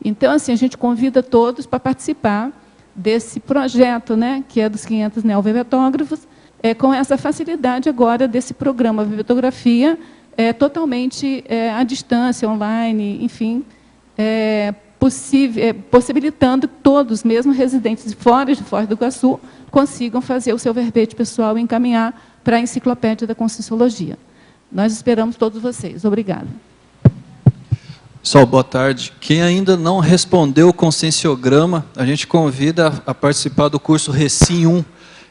S18: Então, assim, a gente convida todos para participar desse projeto, né, que é dos 500 neovivetógrafos, com essa facilidade agora desse programa Vivetografia, totalmente à distância, online, enfim, possibilitando que todos, mesmo residentes de Foz do Iguaçu, consigam fazer o seu verbete pessoal e encaminhar para a Enciclopédia da Conscienciologia. Nós esperamos todos vocês. Obrigada.
S19: Pessoal, boa tarde. Quem ainda não respondeu o conscienciograma, a gente convida a participar do curso Recim 1,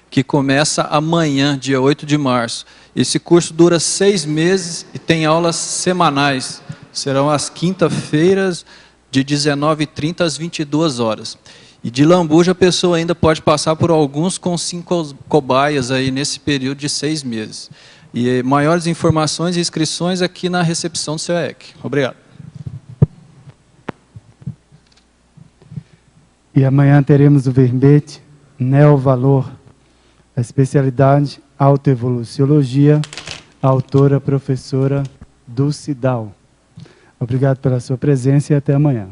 S19: que começa amanhã, dia 8 de março. Esse curso dura 6 meses e tem aulas semanais. Serão às quinta-feiras, de 19h30 às 22 horas. E de lambuja, a pessoa ainda pode passar por alguns com 5 cobaias aí nesse período de 6 meses. E maiores informações e inscrições aqui na recepção do CEEC. Obrigado.
S16: E amanhã teremos o verbete Neovalor, a especialidade Autoevoluciologia, autora professora Dulce Dal. Obrigado pela sua presença e até amanhã.